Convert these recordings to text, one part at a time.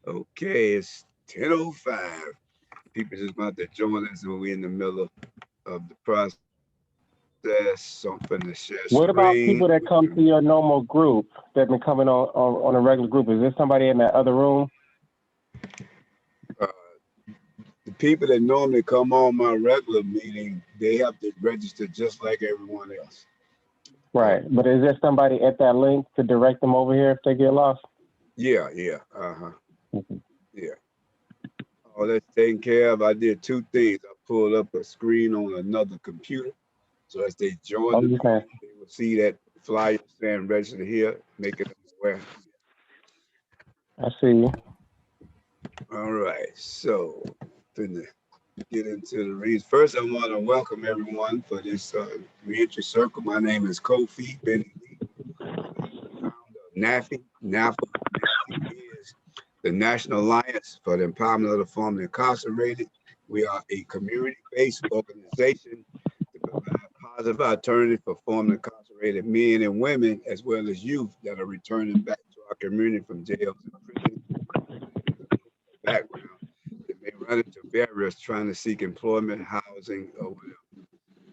Okay, it's 10:05. People just about to join us when we're in the middle of the process. So I'm finna share screen. What about people that come to your normal group that been coming on a regular group? Is there somebody in that other room? Uh, the people that normally come on my regular meeting, they have to register just like everyone else. Uh, Right. But is there somebody at that link to direct them over here if they get lost? yeah, yeah, uh-huh, Mhm. yeah. All that's taken care of. I did two things. I pulled up a screen on another computer. So as they join Oh, the you can. meeting, they will see that flyer saying register here, making them aware. I see you. All right, so finna get into the reads. First, I want to welcome everyone for this reentry circle. My name is Kofi Benny Lee, founder of NAFI. NAFI is the National Alliance for the Empowerment of the Formerly Incarcerated. We are a community-based organization to provide positive alternative for formerly incarcerated men and women, as well as youth that are returning back to our community from jails and prisons background that may run into barriers trying to seek employment, housing, or whatever.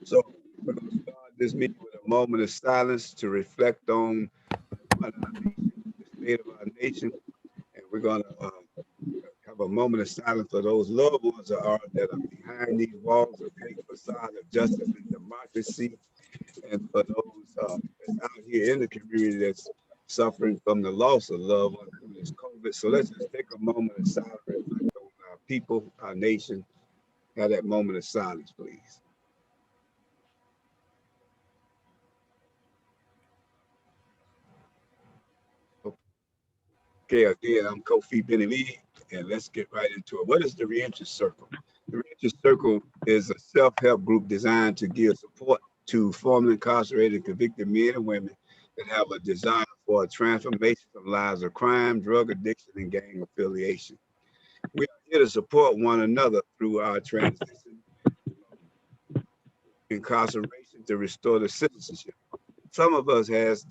So we're going to start this meeting with a moment of silence to reflect on our nation, the state of our nation, and we're going to have a moment of silence for those loved ones that are behind these walls of fake facade of justice and democracy, and for those that's out here in the community that's suffering from the loss of loved ones through this COVID. So let's just take a moment of silence, reflect on our people, our nation. Have that moment of silence, please. Okay, again, I'm Kofi Benny, and let's get right into it. What is the Reentry Circle? The Reentry Circle is a self-help group designed to give support to formerly incarcerated convicted men and women that have a desire for a transformation from lives of crime, drug addiction, and gang affiliation. We are here to support one another through our transition incarceration to restore the citizenship. Some of us of us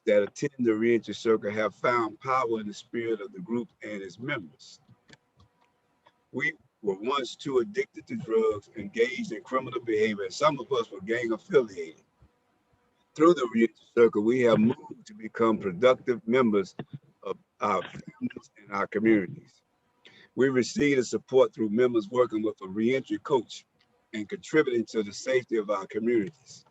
that attend the reentry circle have found power in the spirit of the group and its members. We were once too addicted to drugs, engaged in criminal behavior, and some of us were gang affiliated. Through the reentry circle, we have moved to become productive members of our families and our communities. We receive the support through members working with a reentry coach and contributing to the safety of our communities.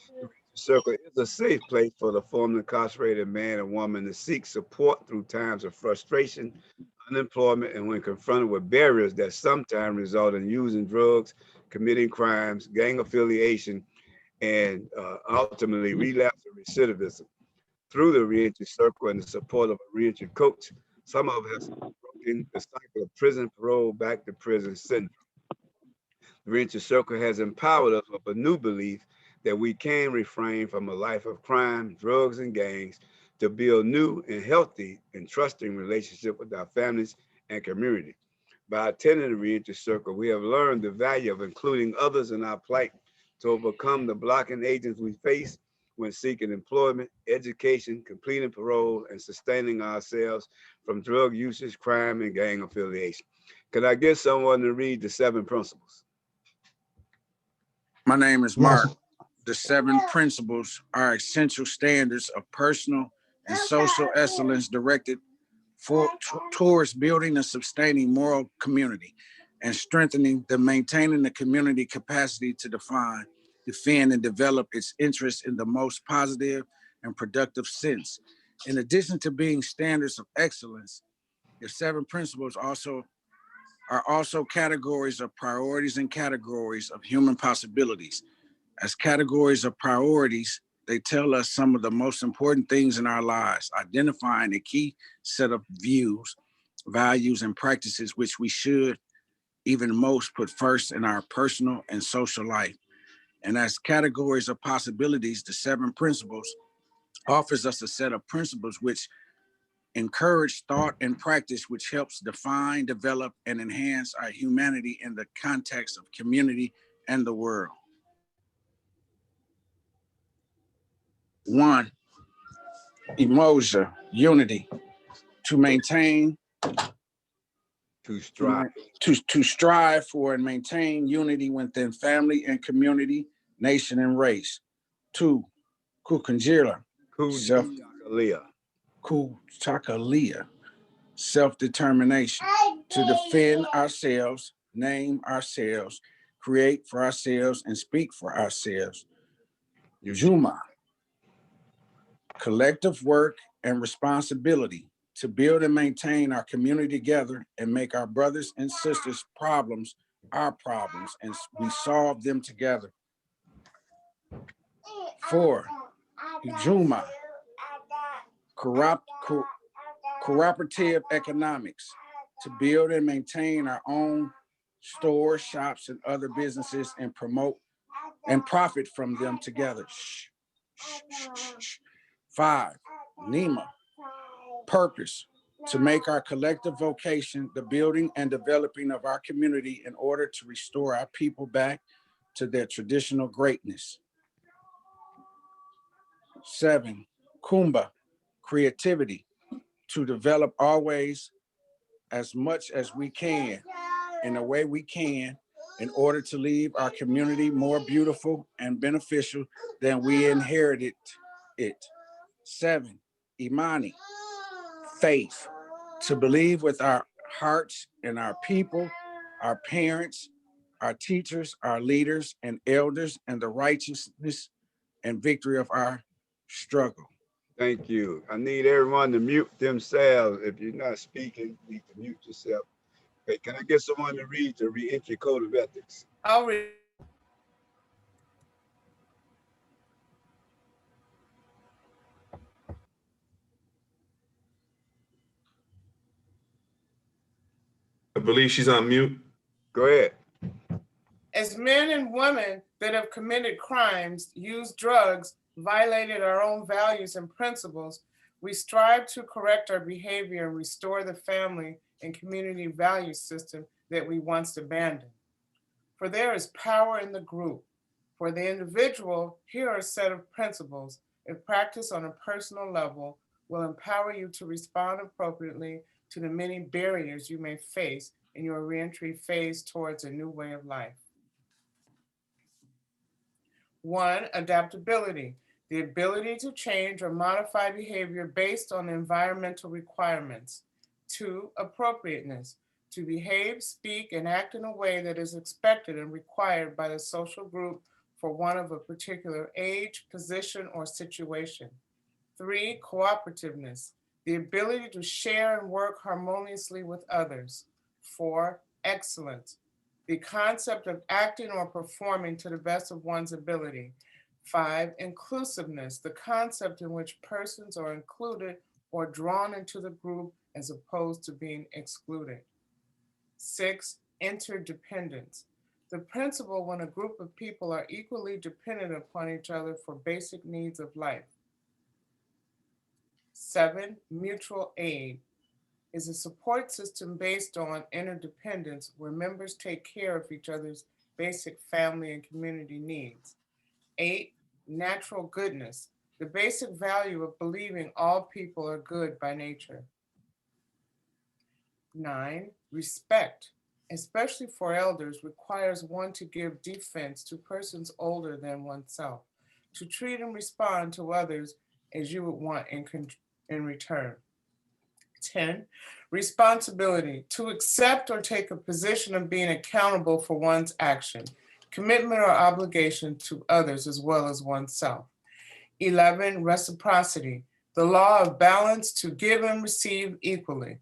The Reentry Circle is a safe place for the formerly incarcerated man and woman to seek support through times of frustration, unemployment, and when confronted with barriers that sometimes result in using drugs, committing crimes, gang affiliation, and ultimately relapse and recidivism. Through the reentry circle and the support of a reentry coach, some of us have broken the cycle of prison parole back to prison syndrome. The reentry circle has empowered us with a new belief that we can refrain from a life of crime, drugs, and gangs to build new and healthy and trusting relationship with our families and community. By attending the reentry circle, we have learned the value of including others in our plight to overcome the blocking agents we face when seeking employment, education, completing parole, and sustaining ourselves from drug usage, crime, and gang affiliation. Could I get someone to read the seven principles? My name is Yes. Mark. The seven principles are essential standards of personal and social excellence directed towards building and sustaining moral community and strengthening the maintaining the community capacity to define, defend, and develop its interests in the most positive and productive sense. In addition to being standards of excellence, the seven principles are also categories of priorities and categories of human possibilities. As categories of priorities, they tell us some of the most important things in our lives, identifying a key set of views, values, and practices which we should even most put first in our personal and social life. And as categories of possibilities, the seven principles offers us a set of principles which encourage thought and practice, which helps define, develop, and enhance our humanity in the context of community and the world. One, emotion, unity. to maintain, To strive. to strive for and maintain unity within family and community, nation and race. 2, kukanjira, kutakalia, self-determination, to defend ourselves, name ourselves, create for ourselves, and speak for ourselves. Juma, collective work and responsibility to build and maintain our community together and make our brothers and sisters' problems our problems, and we solve them together. 4, Juma, cooperative economics to build and maintain our own stores, shops, and other businesses and promote and profit from them together. 5, Nima, purpose to make our collective vocation the building and developing of our community in order to restore our people back to their traditional greatness. 7, Kumba, creativity to develop always as much as we can in a way we can in order to leave our community more beautiful and beneficial than we inherited it. 7, Imani, faith, to believe with our hearts in our people, our parents, our teachers, our leaders and elders, and the righteousness and victory of our struggle. Thank you. I need everyone to mute themselves. If you're not speaking, you need to mute yourself. Okay, can I get someone to read the Reentry Code of Ethics? I'll read. I believe she's on mute. Go ahead. As men and women that have committed crimes, used drugs, violated our own values and principles, we strive to correct our behavior and restore the family and community value system that we once abandoned. For there is power in the group. For the individual, here are a set of principles, if practiced on a personal level, will empower you to respond appropriately to the many barriers you may face in your reentry phase towards a new way of life. 1, adaptability, the ability to change or modify behavior based on environmental requirements. 2, appropriateness, to behave, speak, and act in a way that is expected and required by the social group for one of a particular age, position, or situation. 3, cooperativeness, the ability to share and work harmoniously with others. 4, excellence, the concept of acting or performing to the best of one's ability. 5, inclusiveness, the concept in which persons are included or drawn into the group as opposed to being excluded. 6, interdependence, the principle when a group of people are equally dependent upon each other for basic needs of life. 7, mutual aid, is a support system based on interdependence where members take care of each other's basic family and community needs. 8, natural goodness, the basic value of believing all people are good by nature. 9, respect, especially for elders, requires one to give defense to persons older than oneself, to treat and respond to others as you would want in return. 10, responsibility, to accept or take a position of being accountable for one's action, commitment or obligation to others as well as oneself. 11, reciprocity, the law of balance to give and receive equally.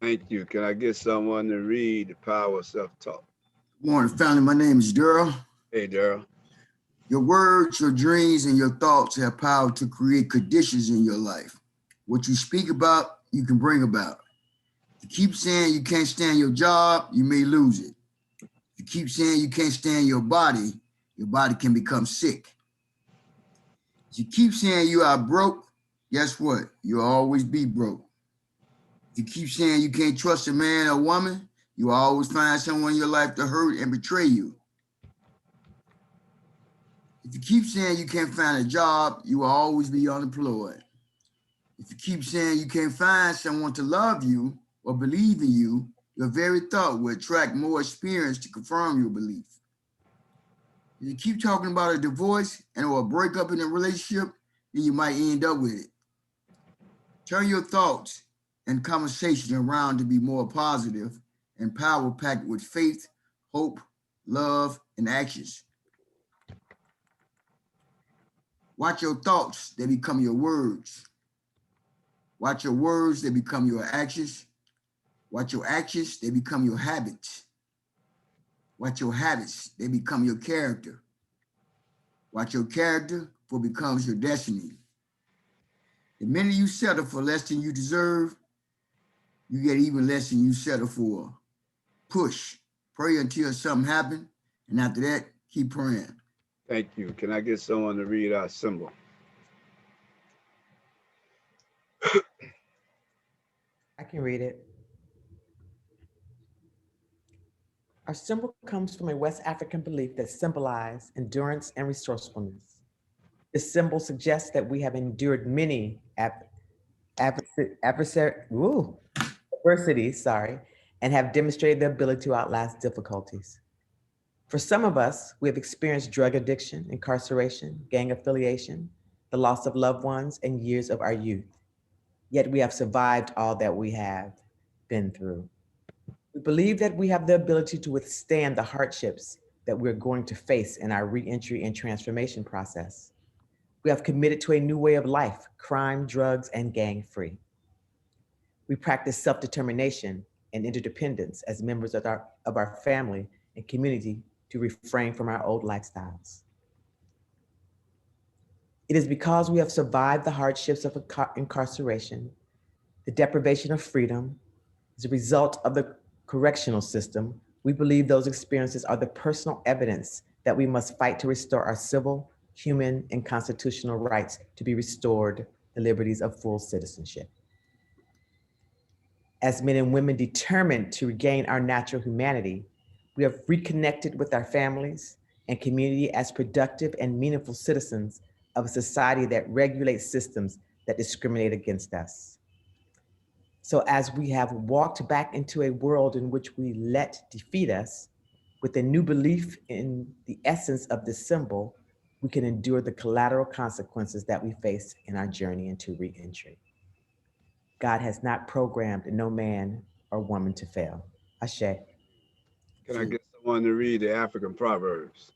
Thank you. Can I get someone to read the Power of Self-Talk? Good morning, family. My name is Daryl. Hey, Daryl. Your words, your dreams, and your thoughts have power to create conditions in your life. What you speak about, you can bring about. If you keep saying you can't stand your job, you may lose it. If you keep saying you can't stand your body can become sick. If you keep saying you are broke, guess what? You'll always be broke. If you keep saying you can't trust a man or woman, you will always find someone in your life to hurt and betray you. If you keep saying you can't find a job, you will always be unemployed. If you keep saying you can't find someone to love you or believe in you, your very thought will attract more experience to confirm your belief. If you keep talking about a divorce and or a breakup in a relationship, then you might end up with it. Turn your thoughts and conversation around to be more positive and power-packed with faith, hope, love, and actions. Watch your thoughts, they become your words. Watch your words, they become your actions. Watch your actions, they become your habits. Watch your habits, they become your character. Watch your character, for it becomes your destiny. The minute you settle for less than you deserve, you get even less than you settle for. Push, pray until something happens, and after that, keep praying. Thank you. Can I get someone to read our symbol? I can read it. Our symbol comes from a West African belief that symbolizes endurance and resourcefulness. This symbol suggests that we have endured many adversities, and have demonstrated the ability to outlast difficulties. For some of us, we have experienced drug addiction, incarceration, gang affiliation, the loss of loved ones, and years of our youth. Yet we have survived all that we have been through. We believe that we have the ability to withstand the hardships that we're going to face in our re-entry and transformation process. We have committed to a new way of life, crime, drugs, and gang-free. We practice self-determination and interdependence as members of our family and community to refrain from our old lifestyles. It is because we have survived the hardships of incarceration, the deprivation of freedom, as a result of the correctional system, we believe those experiences are the personal evidence that we must fight to restore our civil, human, and constitutional rights to be restored, the liberties of full citizenship. As men and women determined to regain our natural humanity, we have reconnected with our families and community as productive and meaningful citizens of a society that regulates systems that discriminate against us. So as we have walked back into a world in which we let defeat us, with a new belief in the essence of this symbol, we can endure the collateral consequences that we face in our journey into re-entry. God has not programmed no man or woman to fail. Ashe. Can I get someone to read the African Proverbs?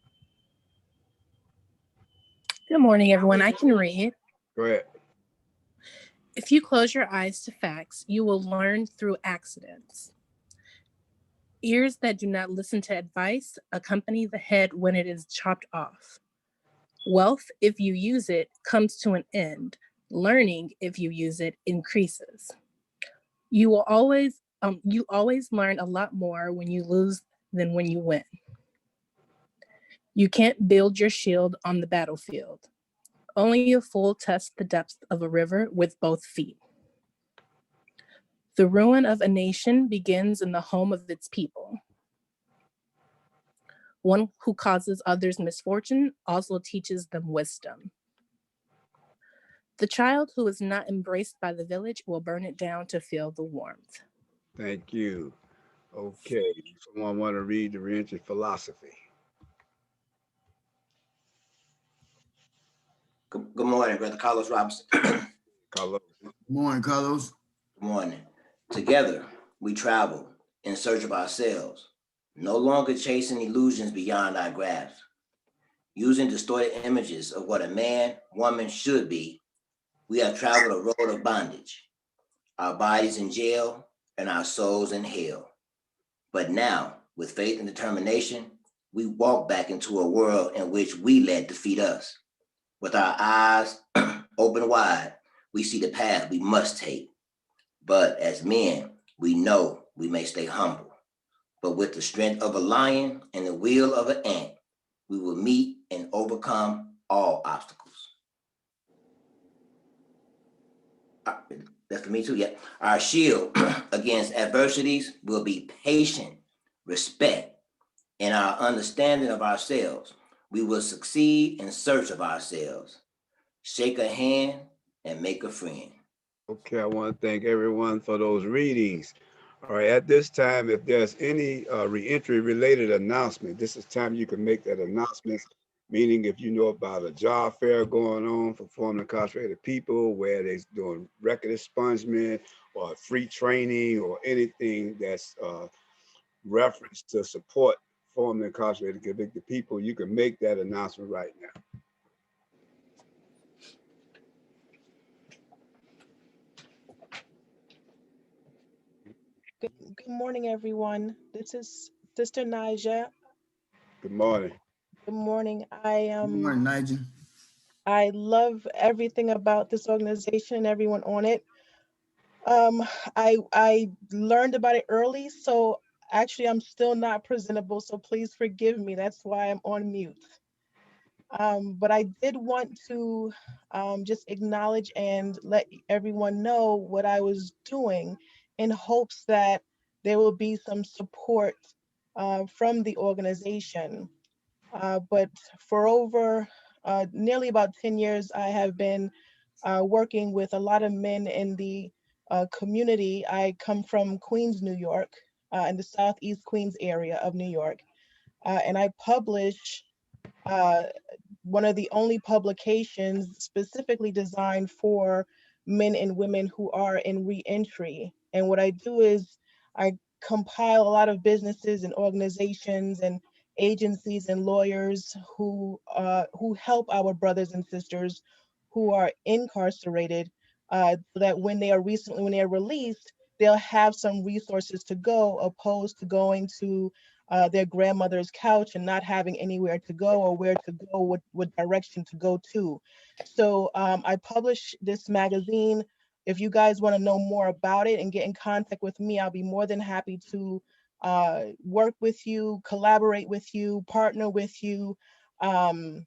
Good morning, everyone. I can read. Go ahead. If you close your eyes to facts, you will learn through accidents. Ears that do not listen to advice accompany the head when it is chopped off. Wealth, if you use it, comes to an end. Learning, if you use it, increases. You always learn a lot more when you lose than when you win. You can't build your shield on the battlefield. Only a fool tests the depths of a river with both feet. The ruin of a nation begins in the home of its people. One who causes others misfortune also teaches them wisdom. The child who is not embraced by the village will burn it down to feel the warmth. Thank you. Okay. Someone want to read the reentry philosophy? Good morning, Brother Carlos Robinson. Carlos. Good morning, Carlos. Good morning. Together, we travel in search of ourselves, no longer chasing illusions beyond our grasp. Using distorted images of what a man, woman should be, we have traveled a road of bondage, our bodies in jail and our souls in hell. But now, with faith and determination, we walk back into a world in which we let defeat us. With our eyes open wide, we see the path we must take. But as men, we know we may stay humble. But with the strength of a lion and the will of an ant, we will meet and overcome all obstacles. That's for me too, yeah. Our shield against adversities will be patient, respect, and our understanding of ourselves. We will succeed in search of ourselves. Shake a hand and make a friend. Okay, I want to thank everyone for those readings. All right, at this time, if there's any reentry related announcement, this is time you can make that announcement. Meaning, if you know about a job fair going on for formerly incarcerated people, where they're doing record expungement or free training or anything that's reference to support formerly incarcerated convicted people, you can make that announcement right now. Good morning, everyone. This is Sister Naja. Good morning. Good morning. Good morning, Nigel. I love everything about this organization and everyone on it. I learned about it early, so actually I'm still not presentable, so please forgive me. That's why I'm on mute. But I did want to just acknowledge and let everyone know what I was doing in hopes that there will be some support from the organization. But for over nearly about 10 years, I have been working with a lot of men in the community. I come from Queens, New York, in the Southeast Queens area of New York, and I publish uh, one of the only publications specifically designed for men and women who are in reentry. And what I do is I compile a lot of businesses and organizations and agencies and lawyers who help our brothers and sisters who are incarcerated, so that when they are released, they'll have some resources to go, opposed to going to their grandmother's couch and not having anywhere to go or where to go, what direction to go to. So I publish this magazine. If you guys want to know more about it and get in contact with me, I'll be more than happy to work with you, collaborate with you, partner with you, um,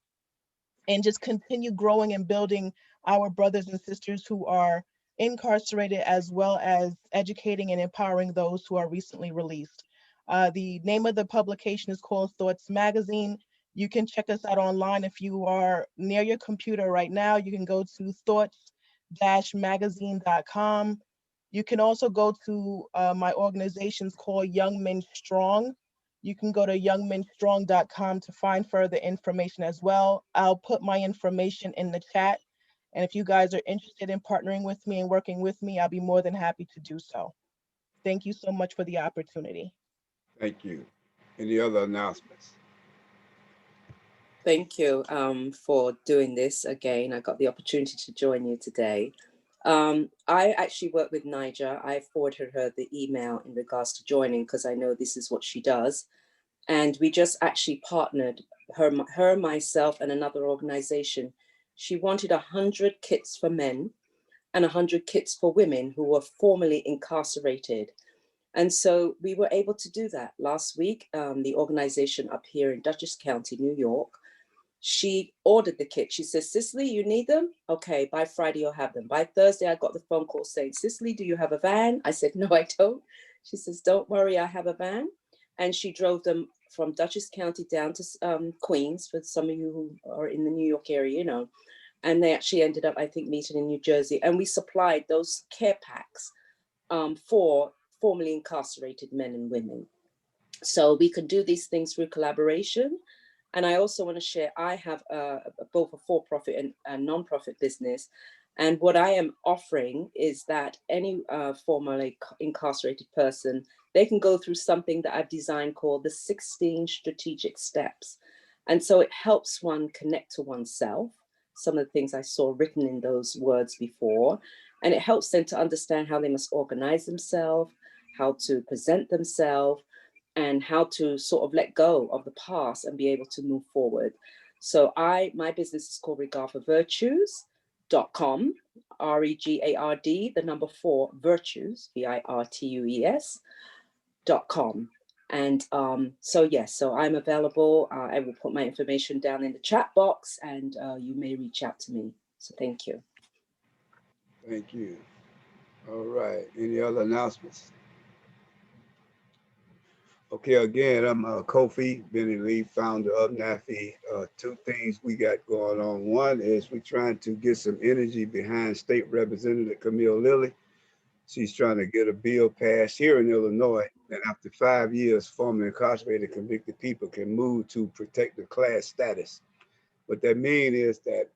and just continue growing and building our brothers and sisters who are incarcerated, as well as educating and empowering those who are recently released. The name of the publication is called Thoughts Magazine. You can check us out online if you are near your computer right now. You can go to thoughts-magazine.com. You can also go to my organization's called Young Men Strong. You can go to youngmenstrong.com to find further information as well. I'll put my information in the chat. And if you guys are interested in partnering with me and working with me, I'll be more than happy to do so. Thank you so much for the opportunity. Thank you. Any other announcements? Thank you for doing this again. I got the opportunity to join you today. I actually work with Niger. I forwarded her the email in regards to joining because I know this is what she does. And we just actually partnered, her, myself, and another organization. She wanted 100 kits for men and 100 kits for women who were formerly incarcerated. And so we were able to do that last week. The organization up here in Dutchess County, New York, she ordered the kit. She says, Cicely, you need them? Okay, by Friday, you'll have them. By Thursday, I got the phone call saying, Cicely, do you have a van? I said, no, I don't. She says, don't worry, I have a van. And she drove them from Dutchess County down to Queens, for some of you who are in the New York area, you know. And they actually ended up, I think, meeting in New Jersey. And we supplied those care packs for formerly incarcerated men and women. So we can do these things through collaboration. And I also want to share, I have both a for-profit and a non-profit business. And what I am offering is that any formerly incarcerated person, they can go through something that I've designed called the 16 strategic steps. And so it helps one connect to oneself, some of the things I saw written in those words before, and it helps them to understand how they must organize themselves, how to present themselves, and how to sort of let go of the past and be able to move forward. So my business is called regardforvirtues.com, REGARD, the number 4 virtues, VIRTUES.com. And so yes, so I'm available. I will put my information down in the chat box, and you may reach out to me. So thank you. Thank you. All right. Any other announcements? Okay, again, I'm Kofi Benny Lee, founder of NAFI. Two things we got going on. One is we're trying to get some energy behind State Representative Camille Lilly. She's trying to get a bill passed here in Illinois that after 5 years, formerly incarcerated convicted people can move to protected class status. What that means is that,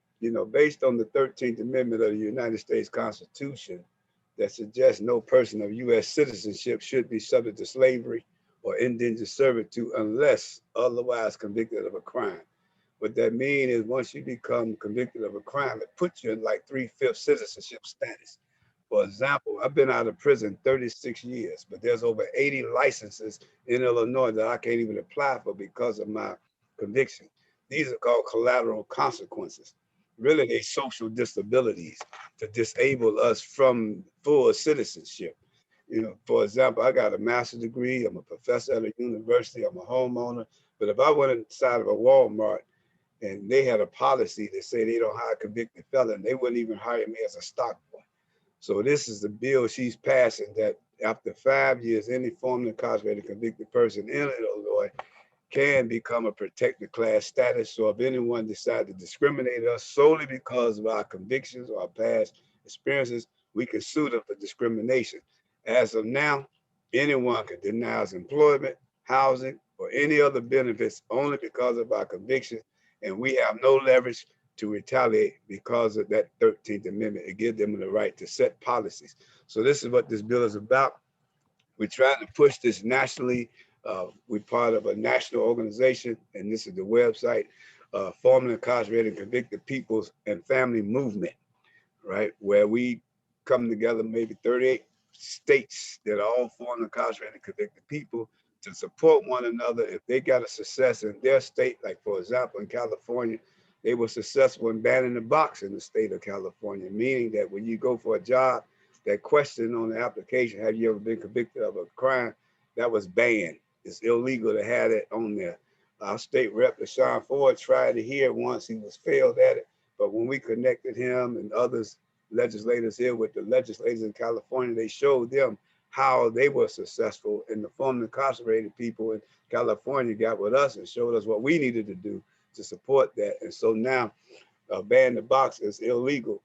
based on the 13th Amendment of the United States Constitution, that suggests no person of U.S. citizenship should be subject to slavery or indentured servitude unless otherwise convicted of a crime. What that means is once you become convicted of a crime, it puts you in like 3/5 citizenship status. For example, I've been out of prison 36 years, but there's over 80 licenses in Illinois that I can't even apply for because of my conviction. These are called collateral consequences. Really, they social disabilities to disable us from full citizenship. For example, I got a master's degree. I'm a professor at a university. I'm a homeowner. But if I went inside of a Walmart and they had a policy that say they don't hire convicted felon, they wouldn't even hire me as a stock boy. So this is the bill she's passing that after 5 years, any formerly incarcerated convicted person in Illinois can become a protected class status. So if anyone decides to discriminate us solely because of our convictions or our past experiences, we can sue them for discrimination. As of now, anyone can deny us employment, housing, or any other benefits only because of our convictions, and we have no leverage to retaliate because of that 13th Amendment. It gives them the right to set policies. So this is what this bill is about. We're trying to push this nationally. We're part of a national organization, and this is the website, Formerly Incarcerated Convicted Peoples and Family Movement, right? Where we come together, maybe 38 states that are all formerly incarcerated convicted people to support one another. If they got a success in their state, like for example, in California, they were successful in banning the box in the state of California, meaning that when you go for a job, that question on the application, have you ever been convicted of a crime, that was banned. It's illegal to have it on there. Our state rep, Sean Ford, tried to hear it once. He was failed at it. But when we connected him and others, legislators here with the legislators in California, they showed them how they were successful. And the formerly incarcerated people in California got with us and showed us what we needed to do to support that. And so now ban the box is illegal.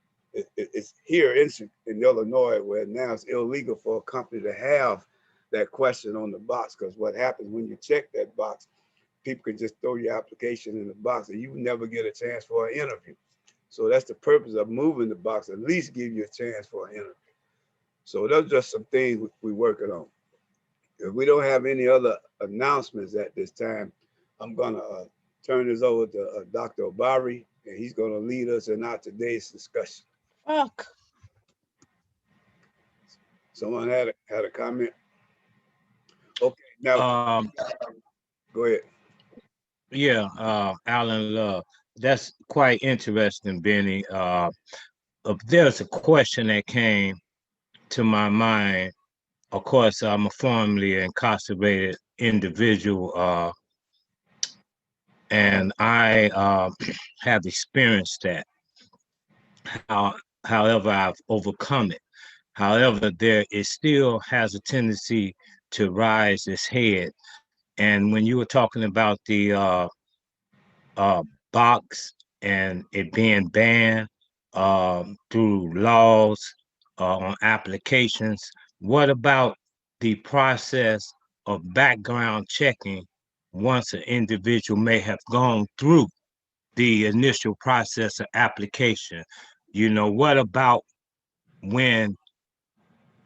It's here in Illinois where now it's illegal for a company to have that question on the box, because what happens when you check that box, people can just throw your application in the box and you never get a chance for an interview. So that's the purpose of moving the box, at least give you a chance for an interview. So those are just some things we're working on. If we don't have any other announcements at this time, I'm gonna turn this over to Dr. Obari, and he's gonna lead us in our today's discussion. Fuck. Someone had a comment? Okay, now go ahead. Yeah, Alan Love. That's quite interesting, Benny. There's a question that came to my mind. Of course, I'm a formerly incarcerated individual, and I have experienced that. However, I've overcome it. However, it still has a tendency to rise its head. And when you were talking about the box and it being banned through laws on applications, what about the process of background checking once an individual may have gone through the initial process of application? What about when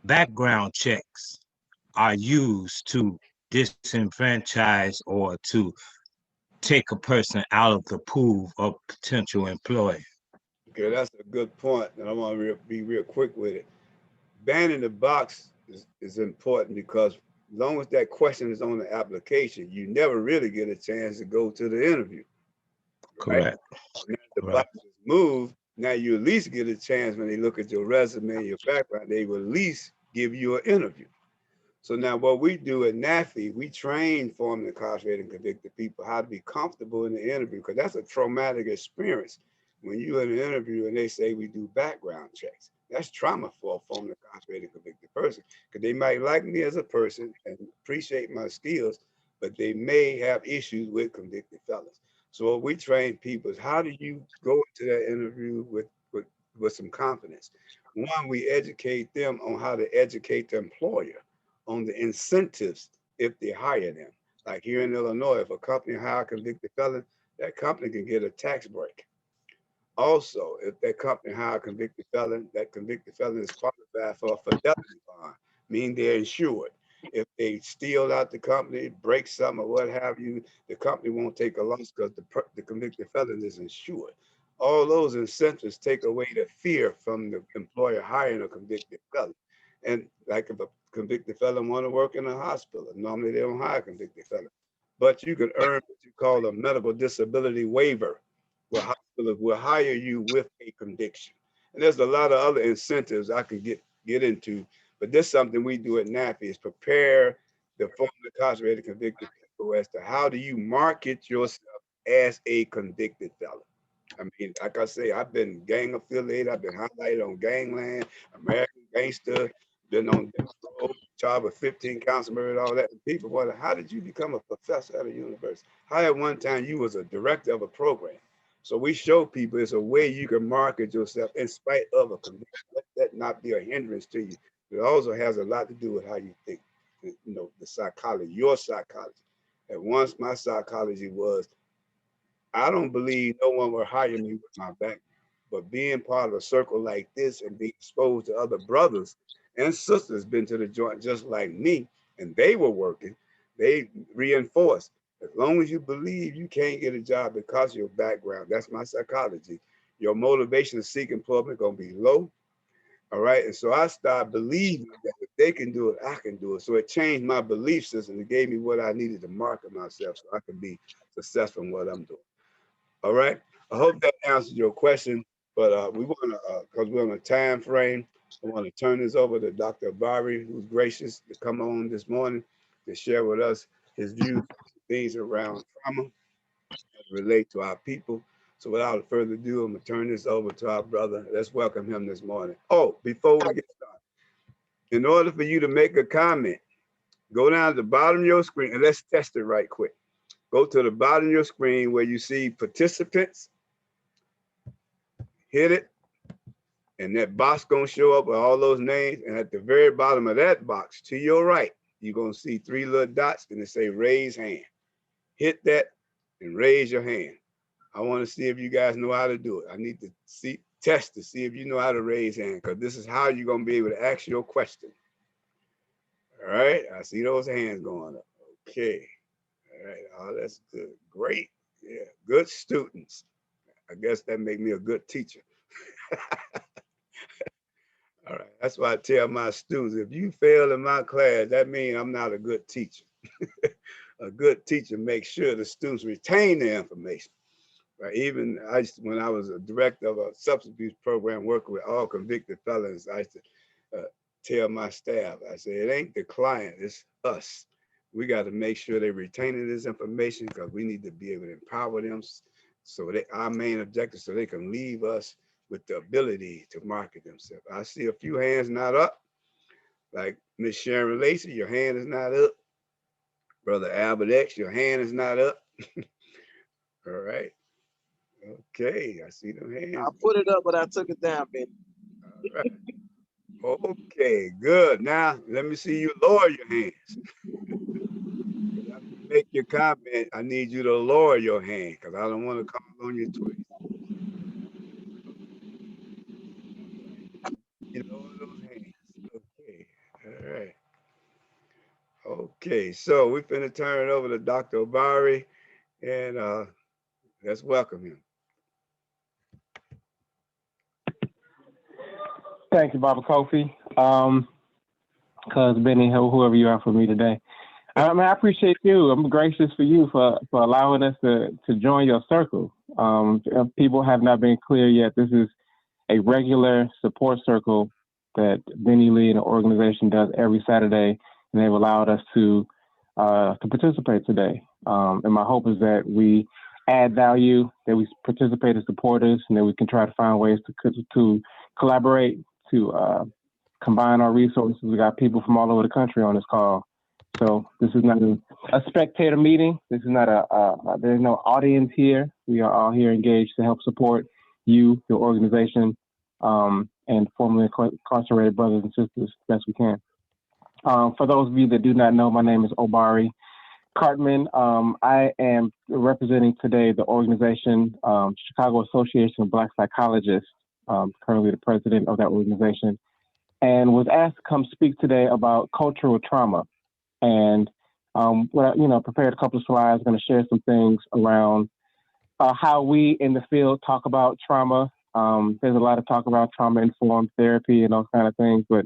background checks are used to disenfranchise or to take a person out of the pool of potential employee? Okay, that's a good point, and I want to be real quick with it. Banning the box is important because as long as that question is on the application, you never really get a chance to go to the interview. Right? Correct. Now the box is moved, now you at least get a chance when they look at your resume, your background, they will at least give you an interview. So now what we do at NAFI, we train formerly incarcerated and convicted people how to be comfortable in the interview, because that's a traumatic experience. When you're in an interview and they say we do background checks, that's trauma for a formerly incarcerated convicted person, because they might like me as a person and appreciate my skills, but they may have issues with convicted felons. So what we train people is how do you go into that interview with some confidence? One, we educate them on how to educate the employer on the incentives if they hire them. Like here in Illinois, if a company hire a convicted felon, that company can get a tax break. Also, if that company hire a convicted felon, that convicted felon is qualified for a fidelity bond, meaning they're insured. If they steal out the company, break something or what have you, the company won't take a loss because the convicted felon is insured. All those incentives take away the fear from the employer hiring a convicted felon. And like if a convicted felon want to work in a hospital, normally they don't hire a convicted felon. But you can earn what you call a medical disability waiver, where hospitals will hire you with a conviction. And there's a lot of other incentives I could get into, but this is something we do at NAPI is prepare the formerly incarcerated convicted people as to how do you market yourself as a convicted felon. I mean, like I say, I've been gang affiliated, I've been highlighted on Gangland, American Gangster, been on death row, charged with 15 counts of murder, all that. And people wonder, how did you become a professor at a university? How at one time you was a director of a program? So we show people it's a way you can market yourself in spite of a conviction. Let that not be a hindrance to you. It also has a lot to do with how you think, you know, the psychology, your psychology. And once my psychology was, I don't believe no one will hire me with my background, but being part of a circle like this and being exposed to other brothers and sisters been to the joint just like me, and they were working, they reinforced. As long as you believe you can't get a job because of your background, that's my psychology. Your motivation to seek employment gonna be low. All right. And so I started believing that if they can do it, I can do it. So it changed my belief system. It gave me what I needed to market myself so I could be successful in what I'm doing. All right. I hope that answers your question. But we want to, because we're on a time frame, I want to turn this over to Dr. Obari, who's gracious to come on this morning to share with us his views, things around trauma that relate to our people. So without further ado, I'm going to turn this over to our brother. Let's welcome him this morning. Oh, before we get started, in order for you to make a comment, go down to the bottom of your screen and let's test it right quick. Go to the bottom of your screen where you see participants, hit it, and that box gonna show up with all those names. And at the very bottom of that box, to your right, you're gonna see 3 little dots and it say raise hand. Hit that and raise your hand. I want to see if you guys know how to do it. I need to test to see if you know how to raise hand, because this is how you're gonna be able to ask your question. All right, I see those hands going up. Okay. All right, oh, that's good. Great. Yeah, good students. I guess that make me a good teacher. All right, that's why I tell my students, if you fail in my class, that means I'm not a good teacher. A good teacher makes sure the students retain the information. Right? Even when I was a director of a substance abuse program working with all convicted felons, I used to tell my staff, I said, it ain't the client, it's us. We got to make sure they're retaining this information because we need to be able to empower them so that our main objective, so they can leave us with the ability to market themselves. I see a few hands not up, like Miss Sharon Lacey, your hand is not up. Brother Albert X, your hand is not up. All right. Okay, I see them hands. I put it up, but I took it down, baby. All right. Okay, good. Now, let me see you lower your hands. After you make your comment, I need you to lower your hand because I don't want to call on you twice. You lower those hands. Okay, all right. Okay, so we're going to turn it over to Dr. Obari, and let's welcome him. Thank you, Baba Kofi. Cuz Benny, whoever you are for me today. I appreciate you. I'm gracious for you for allowing us to join your circle. If people have not been clear yet, this is a regular support circle that Benny Lee and the organization does every Saturday, and they've allowed us to participate today. And my hope is that we add value, that we participate as supporters, and that we can try to find ways to collaborate, to combine our resources. We got people from all over the country on this call. So this is not a spectator meeting. This is not there's no audience here. We are all here engaged to help support you, your organization, and formerly incarcerated brothers and sisters best we can. For those of you that do not know, my name is Obari Cartman. I am representing today the organization, Chicago Association of Black Psychologists, currently the president of that organization, and was asked to come speak today about cultural trauma. And prepared a couple of slides, going to share some things around how we in the field talk about trauma. There's a lot of talk about trauma-informed therapy and those kind of things, but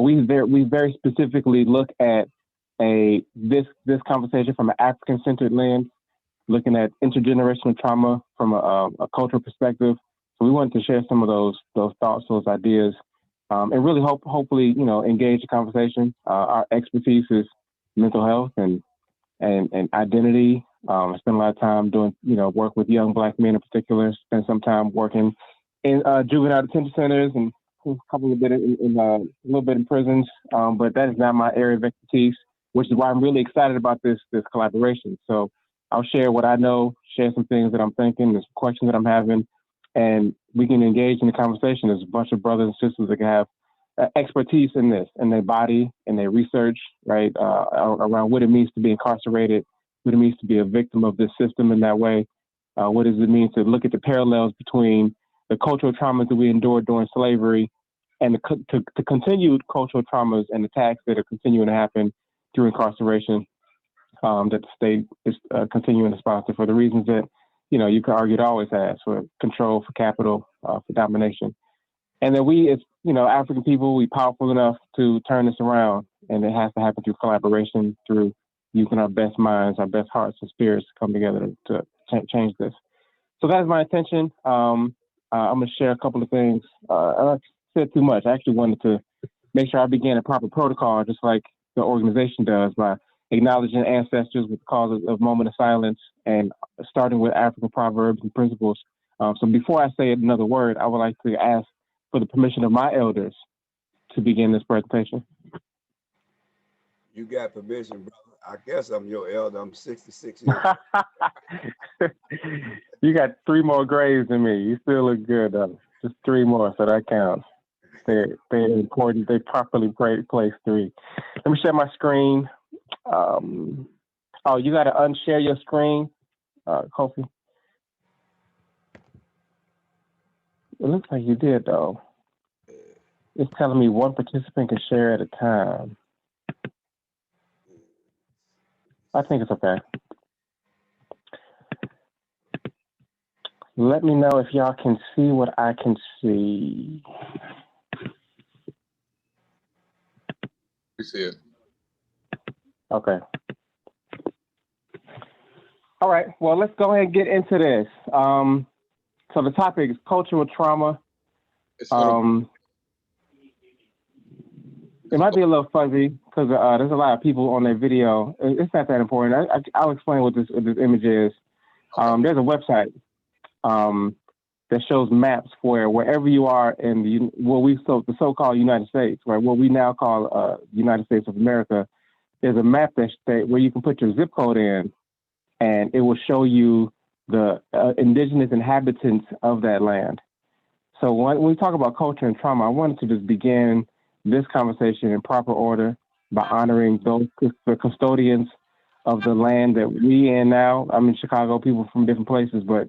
we very specifically look at this conversation from an African-centered lens, looking at intergenerational trauma from a cultural perspective. So we wanted to share some of those thoughts, those ideas, and really hopefully engage the conversation. Our expertise is mental health and identity. I spend a lot of time doing work with young Black men in particular. Spend some time working in juvenile detention centers and a little bit in prisons. But that is not my area of expertise, which is why I'm really excited about this collaboration. So I'll share what I know, share some things that I'm thinking, there's questions that I'm having, and we can engage in the conversation. There's a bunch of brothers and sisters that can have expertise in this, in their body, in their research, right, around what it means to be incarcerated, what it means to be a victim of this system in that way. What does it mean to look at the parallels between the cultural traumas that we endured during slavery and the continued cultural traumas and attacks that are continuing to happen through incarceration, that the state is continuing to sponsor for the reasons that, you could argue it always has, for control, for capital, for domination. And that we, as African people, we powerful enough to turn this around, and it has to happen through collaboration, through using our best minds, our best hearts and spirits to come together to change this. So that is my intention. I'm going to share a couple of things. I said too much. I actually wanted to make sure I began a proper protocol, just like the organization does, by acknowledging ancestors with the cause of moment of silence and starting with African proverbs and principles. So before I say another word, I would like to ask for the permission of my elders to begin this presentation. You got permission, brother. I guess I'm your elder. I'm 66 years old. You got 3 more grades than me. You still look good, though. Just 3 more, so that counts. They're important. They properly placed 3. Let me share my screen. You got to unshare your screen, Kofi. It looks like you did, though. It's telling me 1 participant can share at a time. I think it's okay. Let me know if y'all can see what I can see. We see it. Okay. All right. Well, let's go ahead and get into this. So the topic is cultural trauma. It might be a little fuzzy because there's a lot of people on that video. It's not that important. I'll explain what this image is. There's a website that shows maps for wherever you are in the so-called United States, right? What we now call United States of America. There's a map where you can put your zip code in, and it will show you the indigenous inhabitants of that land. So when we talk about culture and trauma, I wanted to just begin this conversation in proper order by honoring the custodians of the land that we in now. I'm in Chicago, people from different places, but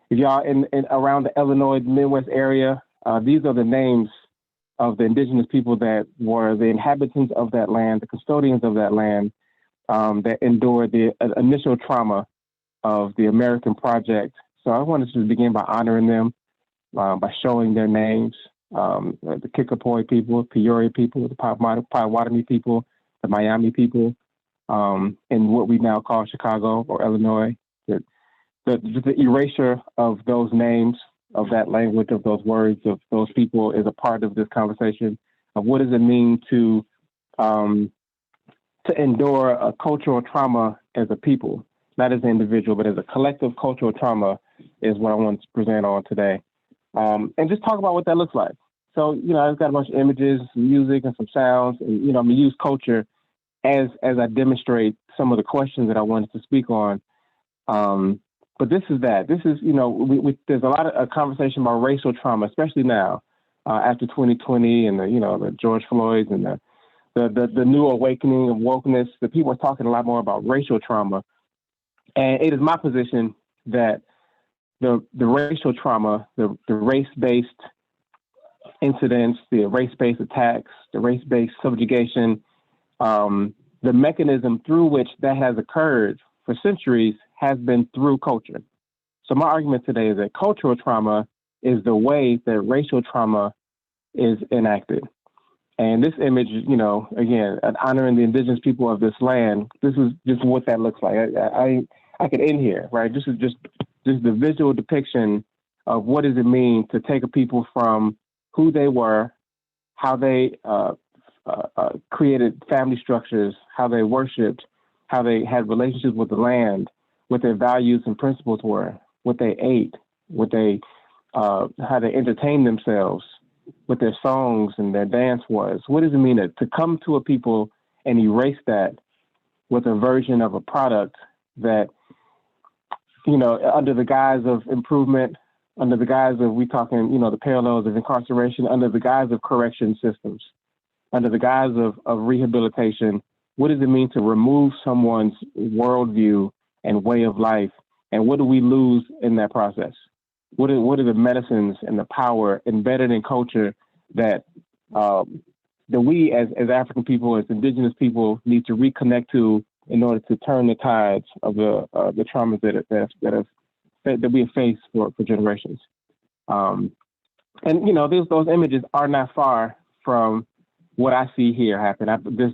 if y'all in around the Illinois Midwest area, these are the names of the indigenous people that were the inhabitants of that land, the custodians of that land, that endured the initial trauma of the American project. So I wanted to begin by honoring them, by showing their names. The Kickapoo people, Peoria people, the Potawatomi people, the Miami people, in what we now call Chicago or Illinois. The erasure of those names, of that language, of those words, of those people is a part of this conversation of what does it mean to endure a cultural trauma as a people, not as an individual, but as a collective cultural trauma is what I want to present on today. And just talk about what that looks like. So, I've got a bunch of images, some music, and some sounds. And, I'm going to use culture as I demonstrate some of the questions that I wanted to speak on. But this is, there's a lot of conversation about racial trauma, especially now after 2020 and the George Floyd's and the new awakening of wokeness. The people are talking a lot more about racial trauma, and it is my position that the racial trauma, the race-based incidents, the race-based attacks, the race-based subjugation, the mechanism through which that has occurred for centuries has been through culture. So my argument today is that cultural trauma is the way that racial trauma is enacted. And this image, again, honoring the indigenous people of this land, this is just what that looks like. I could end here, right? This is just the visual depiction of what does it mean to take a people from who they were, how they created family structures, how they worshiped, how they had relationships with the land, what their values and principles were, what they ate, how they entertained themselves, what their songs and their dance was. What does it mean to come to a people and erase that with a version of a product that, under the guise of improvement, under the guise of, the parallels of incarceration, under the guise of correction systems, under the guise of rehabilitation, what does it mean to remove someone's worldview and way of life? And what do we lose in that process? What are the medicines and the power embedded in culture that we as African people, as indigenous people, need to reconnect to in order to turn the tides of the traumas that we have faced for generations? And those images are not far from what I see here happen.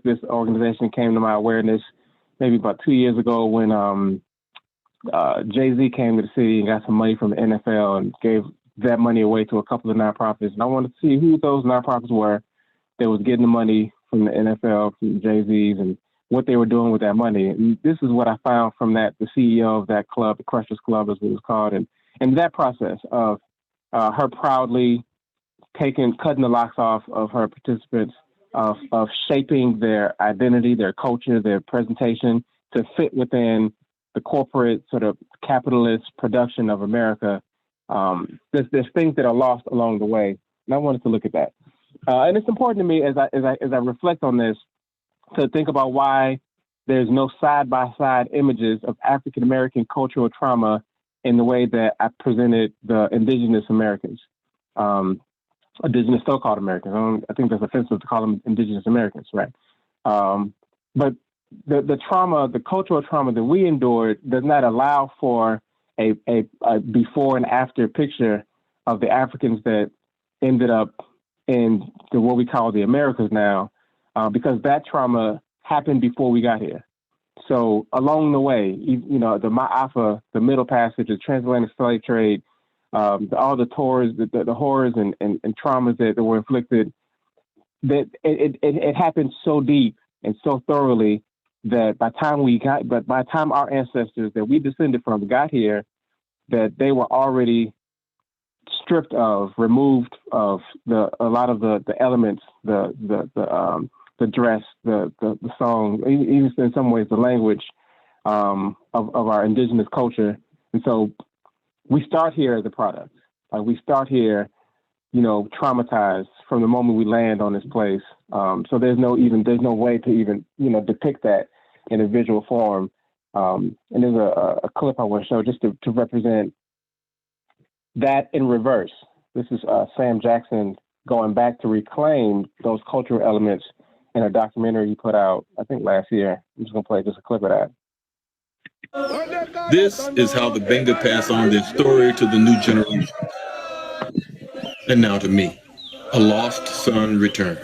This organization came to my awareness maybe about 2 years ago when Jay-Z came to the city and got some money from the NFL and gave that money away to a couple of nonprofits. And I wanted to see who those nonprofits were that was getting the money from the NFL, from Jay-Z's, and what they were doing with that money. And this is what I found from the CEO of that club, the Crushers Club, as it was called. And that process of her proudly cutting the locks off of her participants, of shaping their identity, their culture, their presentation to fit within the corporate sort of capitalist production of America. There's things that are lost along the way, and I wanted to look at that. And it's important to me as I reflect on this to think about why there's no side-by-side images of African American cultural trauma in the way that I presented the indigenous Americans. Indigenous so-called Americans. I think that's offensive to call them indigenous Americans, right? But the trauma, the cultural trauma that we endured does not allow for a before and after picture of the Africans that ended up in what we call the Americas now, because that trauma happened before we got here. So along the way, the Ma'afa, the Middle Passage, the transatlantic slave trade, all the horrors and traumas that were inflicted, that it happened so deep and so thoroughly that by the time our ancestors that we descended from got here, that they were already stripped of, removed of a lot of the elements, the dress, the song, even in some ways the language of our indigenous culture. And so we start here as a product. Like we start here, traumatized from the moment we land on this place. So there's no way to even, depict that in a visual form. And there's a clip I want to show just to represent that in reverse. This is Sam Jackson going back to reclaim those cultural elements in a documentary he put out, I think last year. I'm just going to play just a clip of that. This is how the Benga pass on their story to the new generation. And now to me, a lost son returned.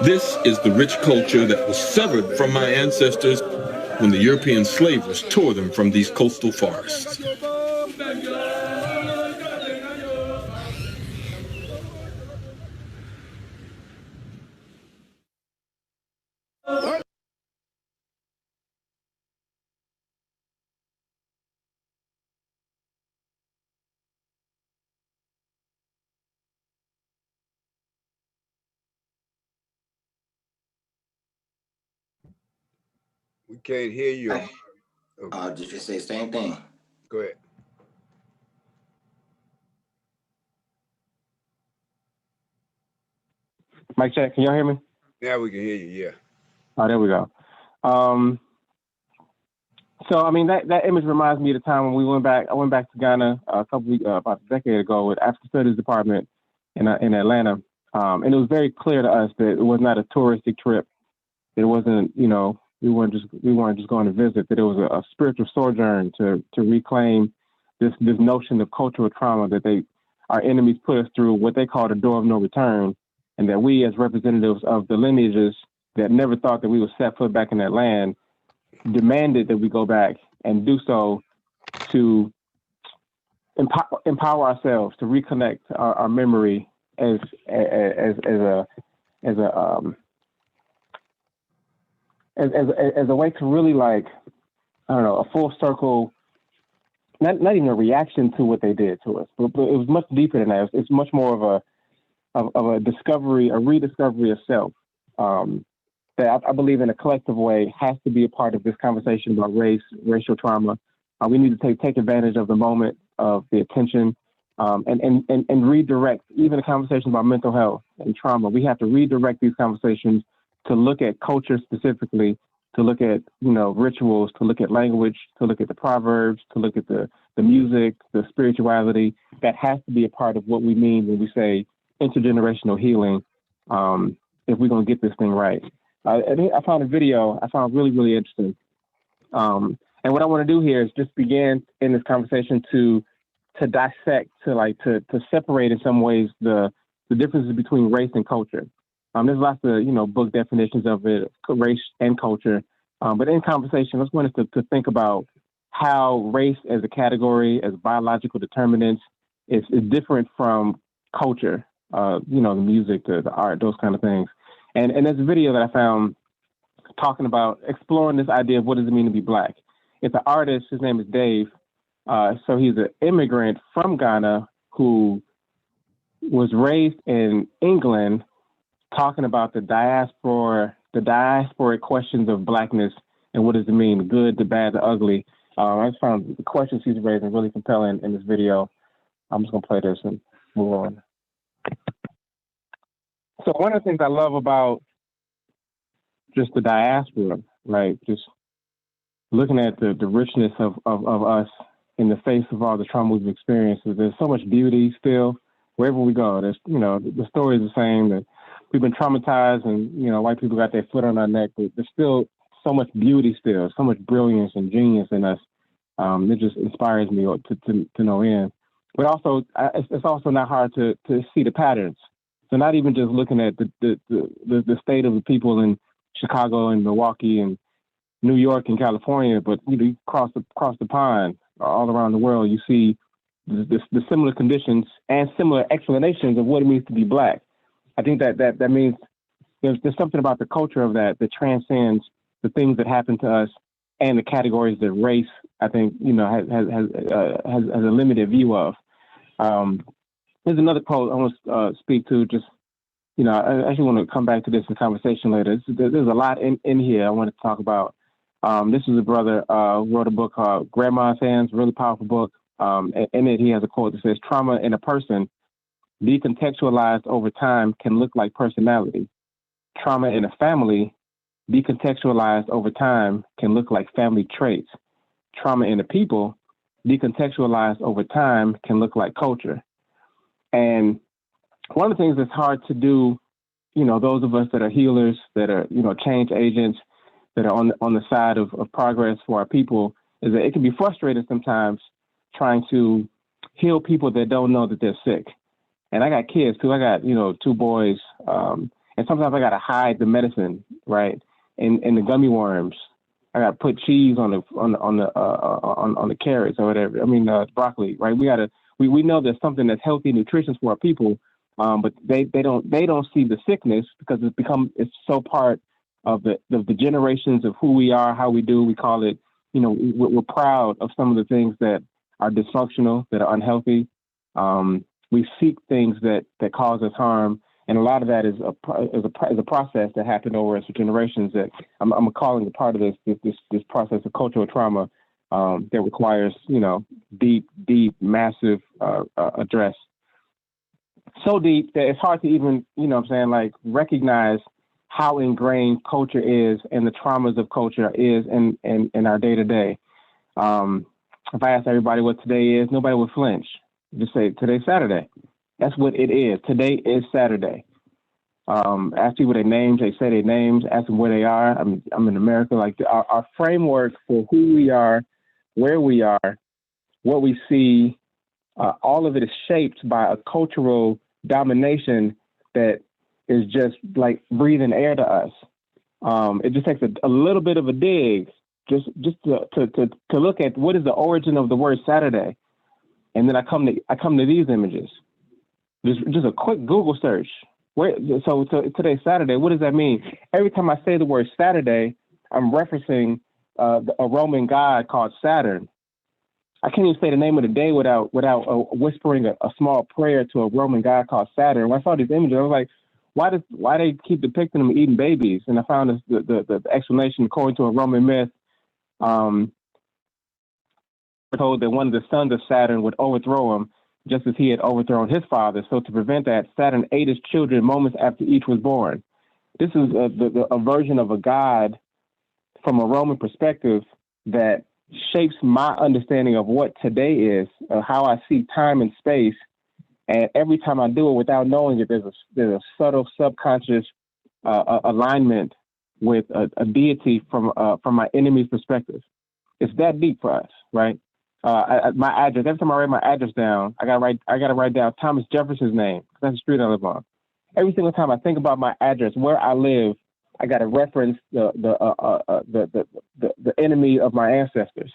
This is the rich culture that was severed from my ancestors when the European slavers tore them from these coastal forests. We can't hear you. Okay. Just say the same thing. Go ahead. Mic check. Can y'all hear me? Now we can hear you. Yeah. Oh, there we go. So I mean that image reminds me of the time when we went back. I went back to Ghana about a decade ago with African Studies Department in Atlanta, and it was very clear to us that it was not a touristic trip. It wasn't, we weren't just going to visit. That it was a spiritual sojourn to reclaim this notion of cultural trauma that our enemies put us through, what they call the door of no return, and that we as representatives of the lineages that never thought that we would set foot back in that land demanded that we go back and do so to empower ourselves to reconnect our memory as a way to really, like, I don't know, a full circle, not even a reaction to what they did to us, but it was much deeper than that. It's much more of a discovery, a rediscovery of self. That I believe in a collective way has to be a part of this conversation about racial trauma. We need to take advantage of the moment, of the attention, and redirect even the conversation about mental health and trauma. We have to redirect these conversations to look at culture specifically, to look at, rituals, to look at language, to look at the proverbs, to look at the music, the spirituality. That has to be a part of what we mean when we say intergenerational healing, if we're going to get this thing right. I found a video I found really, really interesting. And what I want to do here is just begin in this conversation to dissect, to separate in some ways the differences between race and culture. There's lots of, book definitions of it, race and culture. But in conversation, let's want us to think about how race as a category, as biological determinants, is different from culture, the music, the art, those kind of things. And there's a video that I found talking about exploring this idea of what does it mean to be Black. It's an artist, his name is Dave. So he's an immigrant from Ghana who was raised in England, talking about the diasporic questions of Blackness and what does it mean, the good, the bad, the ugly. I just found the questions he's raising really compelling in this video. I'm just gonna play this and move on. So one of the things I love about just the diaspora, right? Just looking at the richness of us in the face of all the trauma we've experienced, there's so much beauty still wherever we go. There's, the story is the same, that we've been traumatized and, white people got their foot on our neck, but there's still so much beauty still, so much brilliance and genius in us. It just inspires me to no end. But also, it's also not hard to see the patterns. So not even just looking at the state of the people in Chicago and Milwaukee and New York and California, but you cross the pond all around the world, you see the similar conditions and similar explanations of what it means to be Black. I think that means there's something about the culture of that transcends the things that happen to us and the categories that race, I think, has a limited view of. There's another quote I want to speak to. Just, I actually want to come back to this in conversation later. There's a lot in here I want to talk about. This is a brother who wrote a book called Grandma's Hands, really powerful book. In it, he has a quote that says, "Trauma in a person, decontextualized over time, can look like personality. Trauma in a family, decontextualized over time, can look like family traits. Trauma in a people, decontextualized over time, can look like culture." And one of the things that's hard to do, those of us that are healers, that are, change agents, that are on the side of progress for our people, is that it can be frustrating sometimes trying to heal people that don't know that they're sick. And I got kids too. I got, 2 boys. And sometimes I got to hide the medicine, right? In the gummy worms. I got to put cheese on the carrots or whatever. I mean, broccoli, right? We know there's something that's healthy and nutritious for our people, but they don't see the sickness because it's so part of the generations of who we are, how we do. We call it, we're proud of some of the things that are dysfunctional, that are unhealthy. We seek things that cause us harm, And a lot of that is a process that happened over us for generations that I'm calling a part of this process of cultural trauma that requires, deep, massive address. So deep that it's hard to even, recognize how ingrained culture is and the traumas of culture is in our day to day. If I asked everybody what today is, nobody would flinch. Just say today's Saturday. That's what it is. Today is Saturday. Ask people their names. They say their names. Ask them where they are. I'm in America. Like our framework for who we are, where we are, what we see, all of it is shaped by a cultural domination that is just like breathing air to us. It just takes a little bit of a dig, just to look at what is the origin of the word Saturday, and then I come to these images. Just a quick Google search. So today's Saturday. What does that mean? Every time I say the word Saturday, I'm referencing a Roman god called Saturn. I can't even say the name of the day without whispering a small prayer to a Roman god called Saturn. When I saw these images, I was like, why they keep depicting them eating babies? And I found the explanation according to a Roman myth. We're told that one of the sons of Saturn would overthrow him, just as he had overthrown his father. So to prevent that, Saturn ate his children moments after each was born. This is a version of a god from a Roman perspective that shapes my understanding of what today is, how I see time and space. And every time I do it without knowing it, there's a subtle subconscious alignment with a deity from my enemy's perspective. It's that deep for us, right? My address. Every time I write my address down, I gotta write down Thomas Jefferson's name. That's the street I live on. Every single time I think about my address, where I live, I gotta reference the enemy of my ancestors,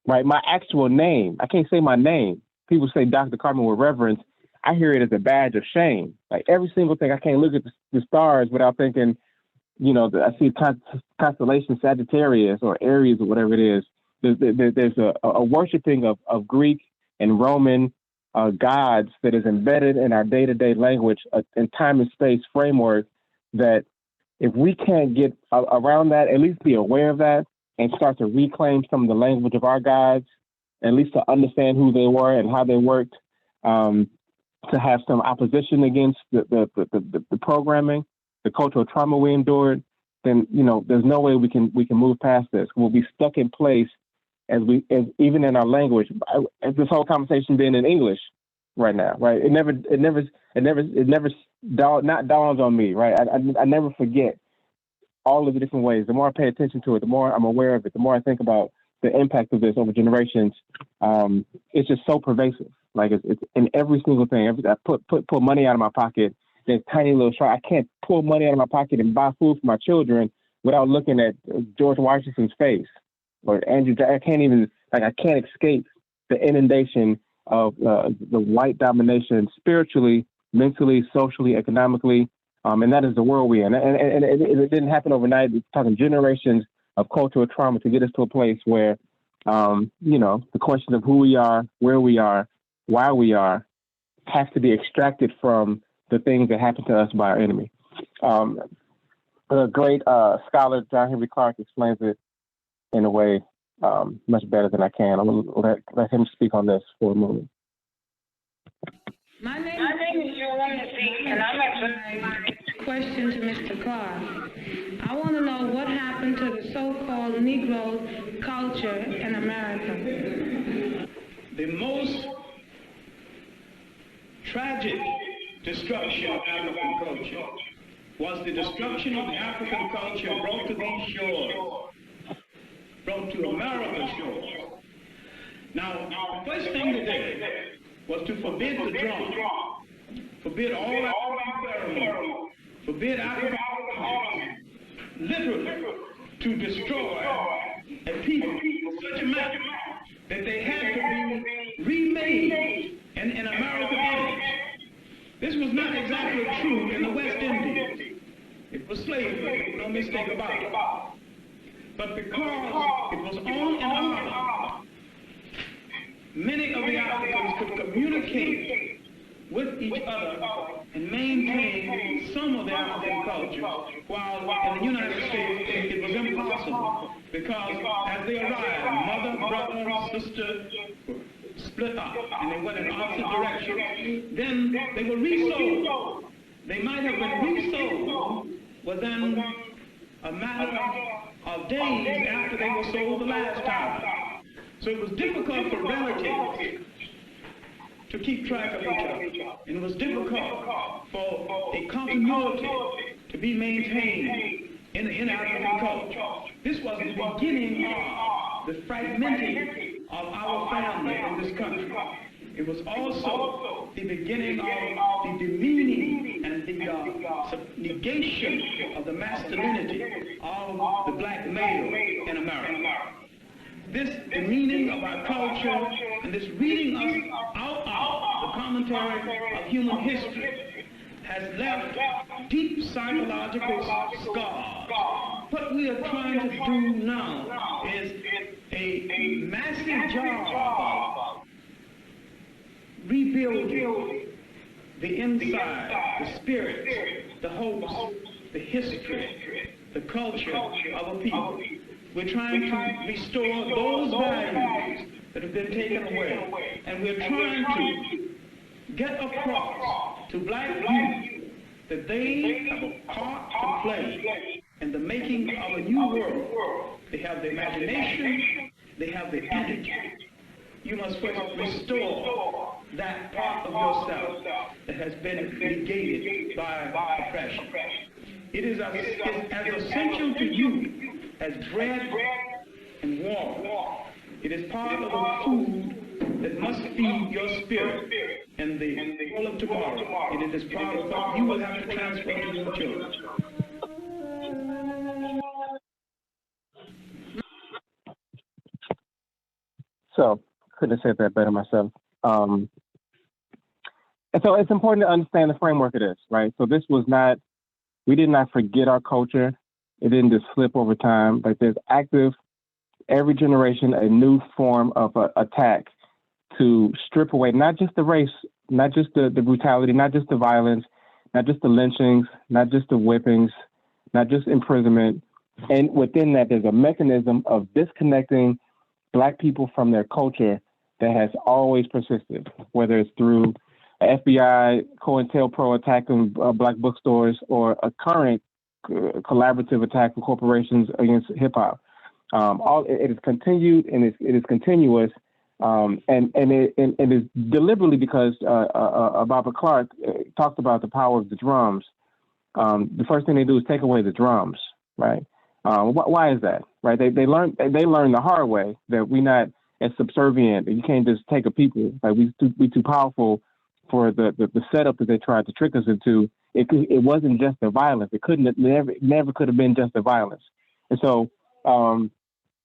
right? My actual name. I can't say my name. People say Dr. Cartman with reverence. I hear it as a badge of shame. Like every single thing, I can't look at the stars without thinking, I see constellation Sagittarius or Aries or whatever it is. There's a worshiping of Greek and Roman gods that is embedded in our day-to-day language and time and space framework that if we can't get around that, at least be aware of that and start to reclaim some of the language of our gods, at least to understand who they were and how they worked, to have some opposition against the programming, the cultural trauma we endured, then there's no way we can move past this. We'll be stuck in place as even in our language. This whole conversation being in English right now, right? It never dawns on me, right? I never forget all of the different ways. The more I pay attention to it, the more I'm aware of it. The more I think about the impact of this over generations. It's just so pervasive. Like it's in every single thing. I pull money out of my pocket. There's tiny little I can't pull money out of my pocket and buy food for my children without looking at George Washington's face or Andrew. I can't escape the inundation of the white domination spiritually, mentally, socially, economically, and that is the world we're in. And it didn't happen overnight. It's talking generations of cultural trauma to get us to a place where, the question of who we are, where we are, why we are, has to be extracted from the things that happen to us by our enemy. A great scholar, John Henry Clark, explains it in a way much better than I can. I'm going to let him speak on this for a moment. My name is Joanna C., and I'm actually question to Mr. Clark. I want to know what happened to the so-called Negro culture in America. The most tragic destruction of African culture was the destruction of the African culture brought to these shores, brought to America's shores. Now, the first thing they did was to forbid the drum, forbid all African ceremony, forbid African origins, literally to destroy a people in such a manner that they had to be remade in American image. This was not exactly true in the West Indies. It was slavery, no mistake about it. But because it was on and on, many of the Africans could communicate with each other and maintain some of the African culture, while in the United States it was impossible, because as they arrived, mother, brother, sister split up and they went in opposite directions. Then they were resold. They might have been resold within a matter of days after they were sold the last time. So it was difficult for relatives to keep track of each other. And it was difficult for a continuity to be maintained in African culture. This was the beginning of the fragmenting of our family in this country. It was also the beginning of the demeaning and the negation of the masculinity of the black male in America. This demeaning of our culture and this reading us out of the commentary of human history has left deep psychological scars. What we are trying to do now is a massive job of rebuilding the inside, the spirit, the hopes, the history, the culture of a people. We're trying to restore those values that have been taken away. And we're trying to get across to black youth that they have a part to play in the making of a new world. They have the imagination, they have the energy. You must first restore that part of yourself that has been negated by oppression. It is as essential to you as bread and water. It is part of the food that must feed your spirit in the world of tomorrow. And it is part of what you will have to transfer to your children. So, couldn't have said that better myself. And so it's important to understand the framework of this, right? So this was not, we did not forget our culture. It didn't just slip over time. Like there's active, every generation, a new form of attack to strip away, not just the race, not just the brutality, not just the violence, not just the lynchings, not just the whippings, not just imprisonment. And within that, there's a mechanism of disconnecting Black people from their culture that has always persisted, whether it's through FBI, COINTELPRO attack on Black bookstores, or a current collaborative attack from corporations against hip hop. It is continued and it is continuous, and it is deliberately because Barbara Clark talked about the power of the drums. The first thing they do is take away the drums, right? Why is that, right? They learn the hard way that we're not as subservient. You can't just take a people. Like we too powerful for the setup that they tried to trick us into. It wasn't just the violence. It never could have been just the violence. And so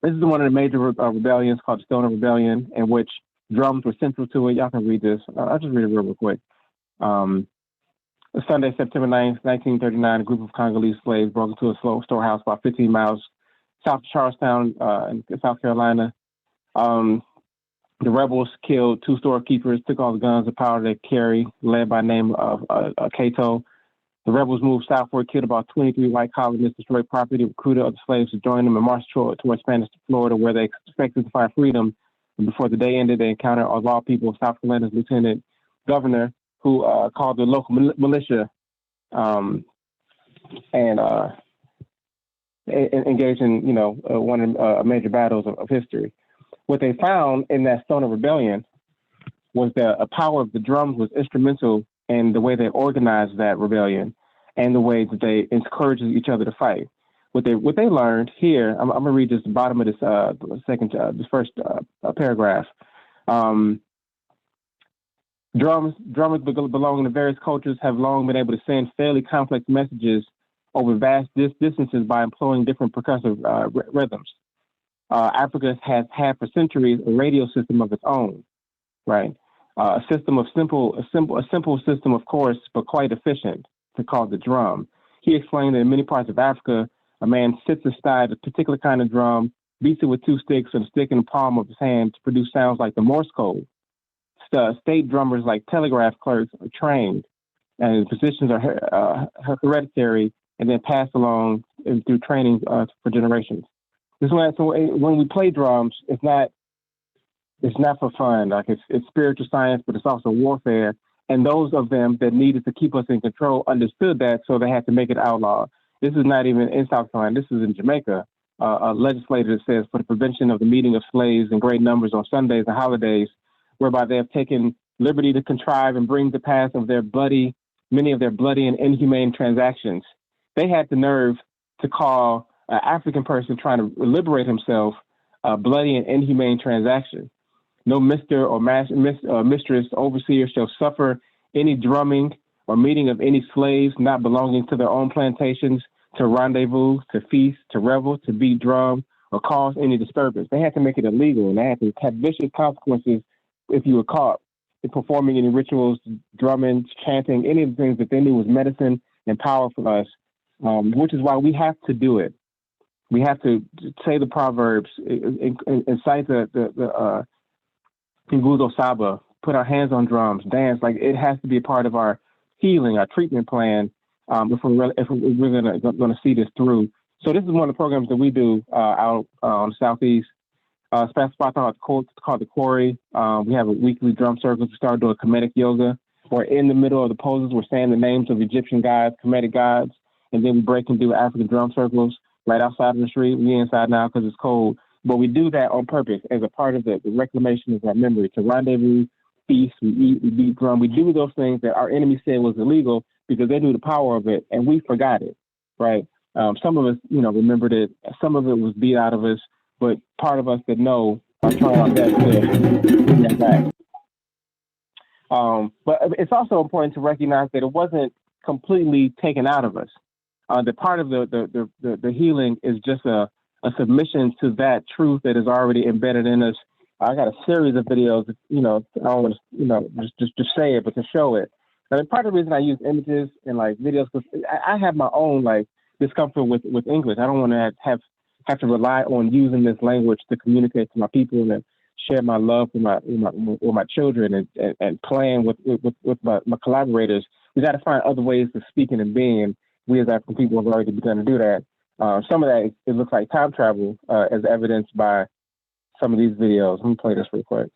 this is one of the major rebellions called the Stoner Rebellion, in which drums were central to it. Y'all can read this. I'll just read it real quick. Sunday, September 9th, 1939, a group of Congolese slaves broke into a storehouse about 15 miles south of Charlestown in South Carolina. The rebels killed 2 storekeepers, took all the guns and powder they carry, led by name of Cato. The rebels moved southward, killed about 23 white colonists, destroyed property, recruited other slaves to join them, and marched towards Spanish Florida, where they expected to find freedom. And before the day ended, they encountered a law people of South Carolina's lieutenant governor, who called the local militia and engaged in, one of the major battles of history. What they found in that Stoner Rebellion was that the power of the drums was instrumental in the way they organized that rebellion and the way that they encouraged each other to fight. What they learned here, I'm gonna read just the bottom of this this first paragraph. Drummers belonging to various cultures have long been able to send fairly complex messages over vast distances by employing different percussive rhythms. Africa has had for centuries a radio system of its own, right? A simple system, of course, but quite efficient, to call the drum. He explained that in many parts of Africa, a man sits aside a particular kind of drum, beats it with 2 sticks and a stick in the palm of his hand to produce sounds like the Morse code. state drummers like telegraph clerks are trained, and the positions are hereditary and then passed along through training for generations. So when we play drums, it's not for fun. Like it's spiritual science, but it's also warfare. And those of them that needed to keep us in control understood that, so they had to make it outlaw. This is not even in South Carolina. This is in Jamaica. A legislator that says for the prevention of the meeting of slaves in great numbers on Sundays and holidays, whereby they have taken liberty to contrive and bring to pass of many of their bloody and inhumane transactions. They had the nerve to call an African person trying to liberate himself a bloody and inhumane transaction. No Mr. or mistress, overseer shall suffer any drumming or meeting of any slaves not belonging to their own plantations, to rendezvous, to feast, to revel, to beat drum, or cause any disturbance. They had to make it illegal, and they had to have vicious consequences if you were caught in performing any rituals, drumming, chanting, any of the things that they knew was medicine and power for us, which is why we have to do it. We have to say the proverbs, incite the Nguzo Saba, put our hands on drums, dance. Like, it has to be a part of our healing, our treatment plan, if we're gonna see this through. So this is one of the programs that we do out on the Southeast. Spot called the Quarry. We have a weekly drum circles. We started doing Kemetic yoga. We're in the middle of the poses. We're saying the names of Egyptian gods, Kemetic gods, and then we break and do African drum circles right outside of the street. We're inside now because it's cold. But we do that on purpose as a part of the reclamation of our memory, to rendezvous, feast, we eat, we beat drum. We do those things that our enemy said was illegal because they knew the power of it, and we forgot it, right? Some of us, remembered it. Some of it was beat out of us, but part of us that know are trying our best to bring that back. But it's also important to recognize that it wasn't completely taken out of us. The part of the healing is just a submission to that truth that is already embedded in us. I got a series of videos, I don't want to, just say it, but to show it. And part of the reason I use images and like videos, because I have my own like discomfort with English. I don't want to have to rely on using this language to communicate to my people and share my love with my children and playing with my collaborators. We got to find other ways of speaking and being. We as African people have already begun to do that. Some of that, it looks like time travel, as evidenced by some of these videos. Let me play this real quick.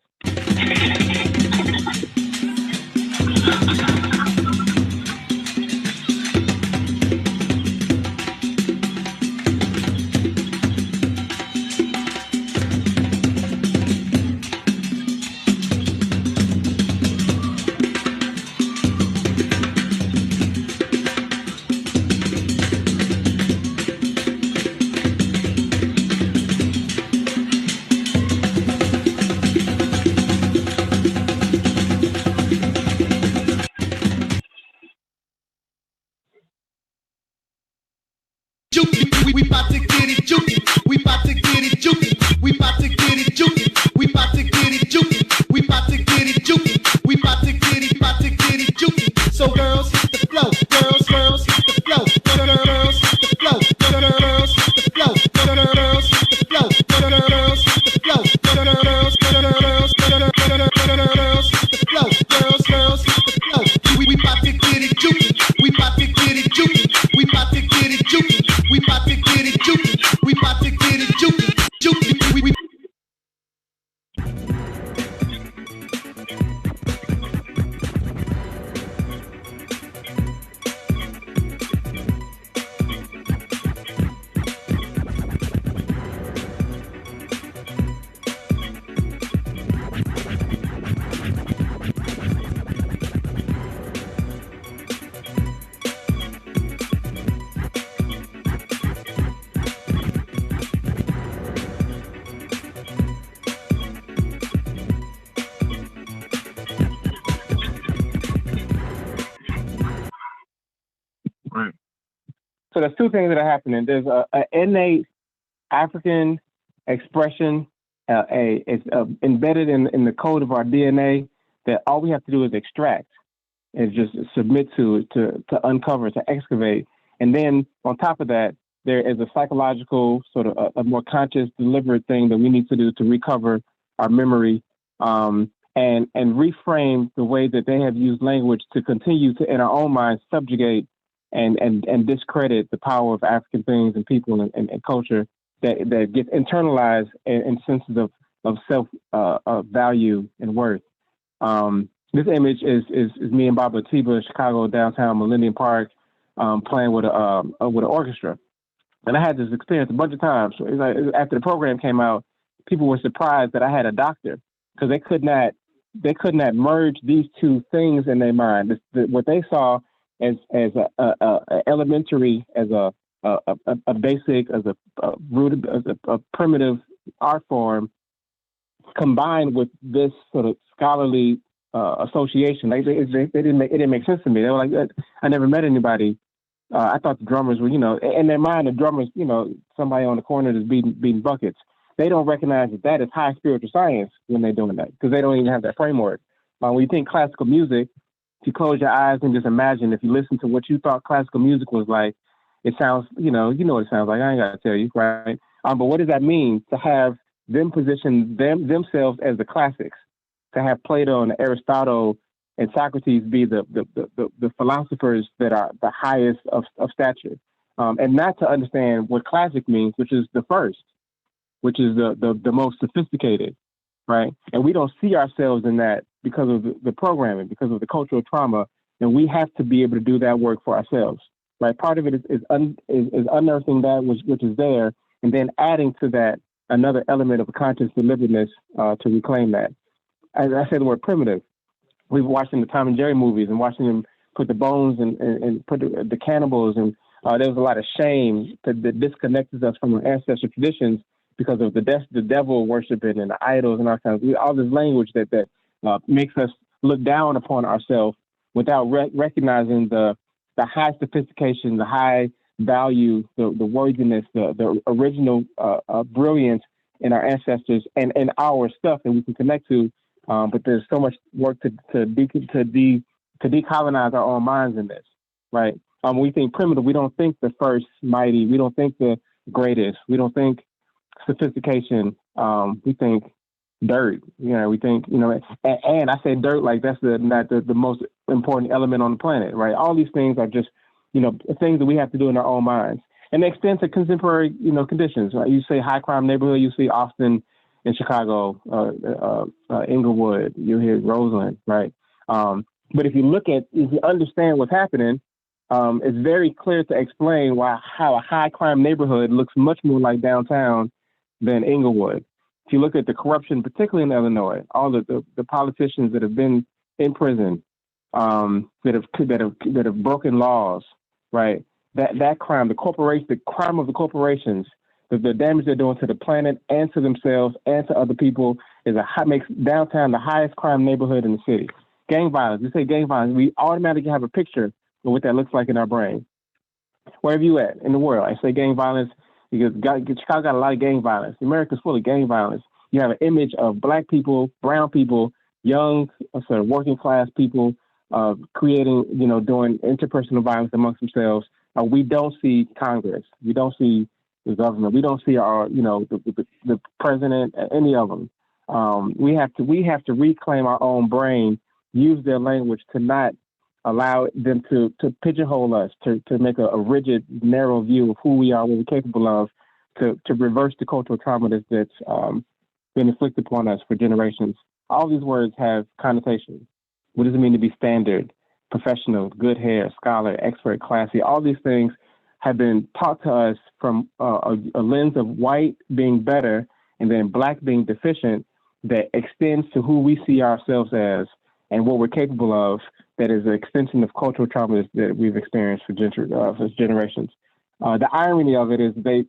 We about to get it juking. We about to get it juking. We about to get it juking. We about to get it juking. We about to get it juking. We about to get it juking. So girls hit the flow. Girls hit the flow. Girls hit the flow. Girls hit the flow. Girls hit the flow. Girls hit the flow. Girls hit the flow. Girls hit the flow. We about to get it juking. We about to get it juking. We about to get it juking. We about to get it juking. We about to get it juking. Juking. So there's two things that are happening. There's an innate African expression, it's embedded in the code of our DNA that all we have to do is extract and just submit to uncover, to excavate. And then on top of that, there is a psychological sort of a more conscious, deliberate thing that we need to do to recover our memory. And and reframe the way that they have used language to continue to, in our own minds, subjugate and discredit the power of African things and people and culture that gets internalized in senses of self value and worth. This image is me and Bob Latiba in Chicago, downtown Millennium Park, playing with an orchestra. And I had this experience a bunch of times. So after the program came out, people were surprised that I had a doctor because they could not merge these two things in their mind. What they saw as a elementary, as a basic, as a rooted, as a primitive art form, combined with this sort of scholarly association. Like it didn't make sense to me. They were like, I never met anybody. I thought the drummers were, in their mind, the drummers, somebody on the corner that's beating buckets. They don't recognize that is high spiritual science when they're doing that because they don't even have that framework. When you think classical music, if you close your eyes and just imagine, if you listen to what you thought classical music was like, it sounds, you know what it sounds like. I ain't got to tell you, right? But what does that mean to have them position themselves as the classics, to have Plato and Aristotle and Socrates be the philosophers that are the highest of stature, and not to understand what classic means, which is the first, which is the most sophisticated, right? And we don't see ourselves in that because of the programming, because of the cultural trauma, and we have to be able to do that work for ourselves, right? Part of it is unearthing that which is there, and then adding to that another element of conscious deliberateness to reclaim that. As I said, the word primitive. We've watching the Tom and Jerry movies and watching them put the bones and put the cannibals, and there was a lot of shame that disconnects us from our ancestral traditions because of the devil worshiping and the idols and all this language that makes us look down upon ourselves without recognizing the high sophistication, the high value, the worthiness, the original brilliance in our ancestors and our stuff that we can connect to. But there's so much work to decolonize our own minds in this, right? When we think primitive, we don't think the first mighty, we don't think the greatest, we don't think sophistication, we think dirt. We think, and I say dirt like that's not the most important element on the planet, right? All these things are just, things that we have to do in our own minds. And they extend to contemporary, conditions. Right? You say high crime neighborhood, you see Austin in Chicago, Inglewood, you hear Roseland, right? But if you understand what's happening, it's very clear to explain how a high crime neighborhood looks much more like downtown than Inglewood. If you look at the corruption, particularly in Illinois, all the politicians that have been in prison, that have broken laws, right? That crime, the crime of the corporations, the damage they're doing to the planet and to themselves and to other people makes downtown the highest crime neighborhood in the city. Gang violence. We say gang violence, we automatically have a picture of what that looks like in our brain. Wherever you at in the world, I say gang violence because Chicago got a lot of gang violence. America's full of gang violence. You have an image of Black people, brown people, young, sort of working class people creating, doing interpersonal violence amongst themselves. We don't see Congress. We don't see the government. We don't see our, the president, any of them. We have to reclaim our own brain, use their language to not allow them to pigeonhole us, to make a rigid, narrow view of who we are, what we're capable of, to reverse the cultural trauma that's been inflicted upon us for generations. All these words have connotations. What does it mean to be standard, professional, good hair, scholar, expert, classy? All these things have been taught to us from a lens of white being better and then Black being deficient that extends to who we see ourselves as and what we're capable of. That is an extension of cultural traumas that we've experienced for generations. The irony of it is they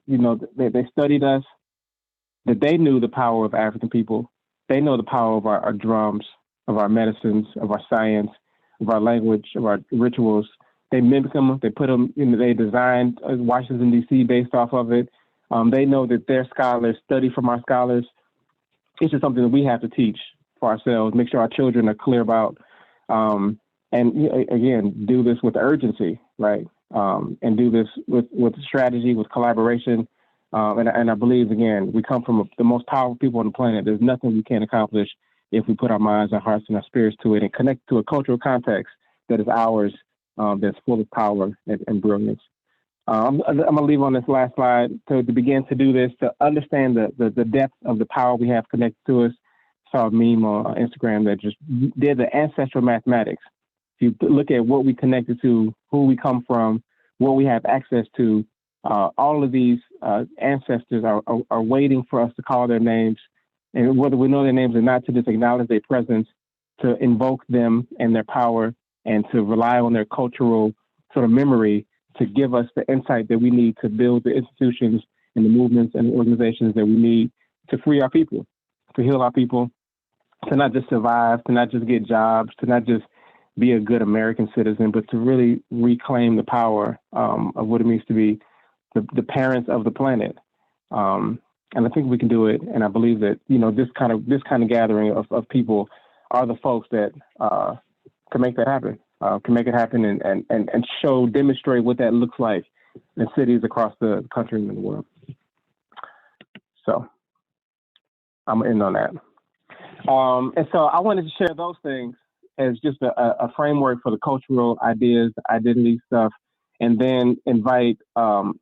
studied us, that they knew the power of African people. They know the power of our drums, of our medicines, of our science, of our language, of our rituals. They mimic them. They put them. They designed Washington D.C. based off of it. They know that their scholars study from our scholars. It's just something that we have to teach for ourselves. Make sure our children are clear about, and again, do this with urgency, right? And do this with strategy, with collaboration. And I believe, again, we come from the most powerful people on the planet. There's nothing we can't accomplish if we put our minds, our hearts, and our spirits to it and connect to a cultural context that is ours, that's full of power and brilliance. I'm going to leave on this last slide to begin to do this, to understand the depth of the power we have connected to us. Saw a meme on Instagram that just did the ancestral mathematics. If you look at what we connected to, who we come from, what we have access to, all of these ancestors are waiting for us to call their names, and whether we know their names or not, to just acknowledge their presence, to invoke them and their power, and to rely on their cultural sort of memory to give us the insight that we need to build the institutions and the movements and the organizations that we need to free our people, to heal our people, to not just survive, to not just get jobs, to not just be a good American citizen, but to really reclaim the power of what it means to be the parents of the planet. And I think we can do it. And I believe that, this kind of gathering of people are the folks that can make that happen. Can make it happen and demonstrate what that looks like in cities across the country and the world. So I'm gonna end on that. And so I wanted to share those things as just a framework for the cultural ideas, identity stuff, and then invite, I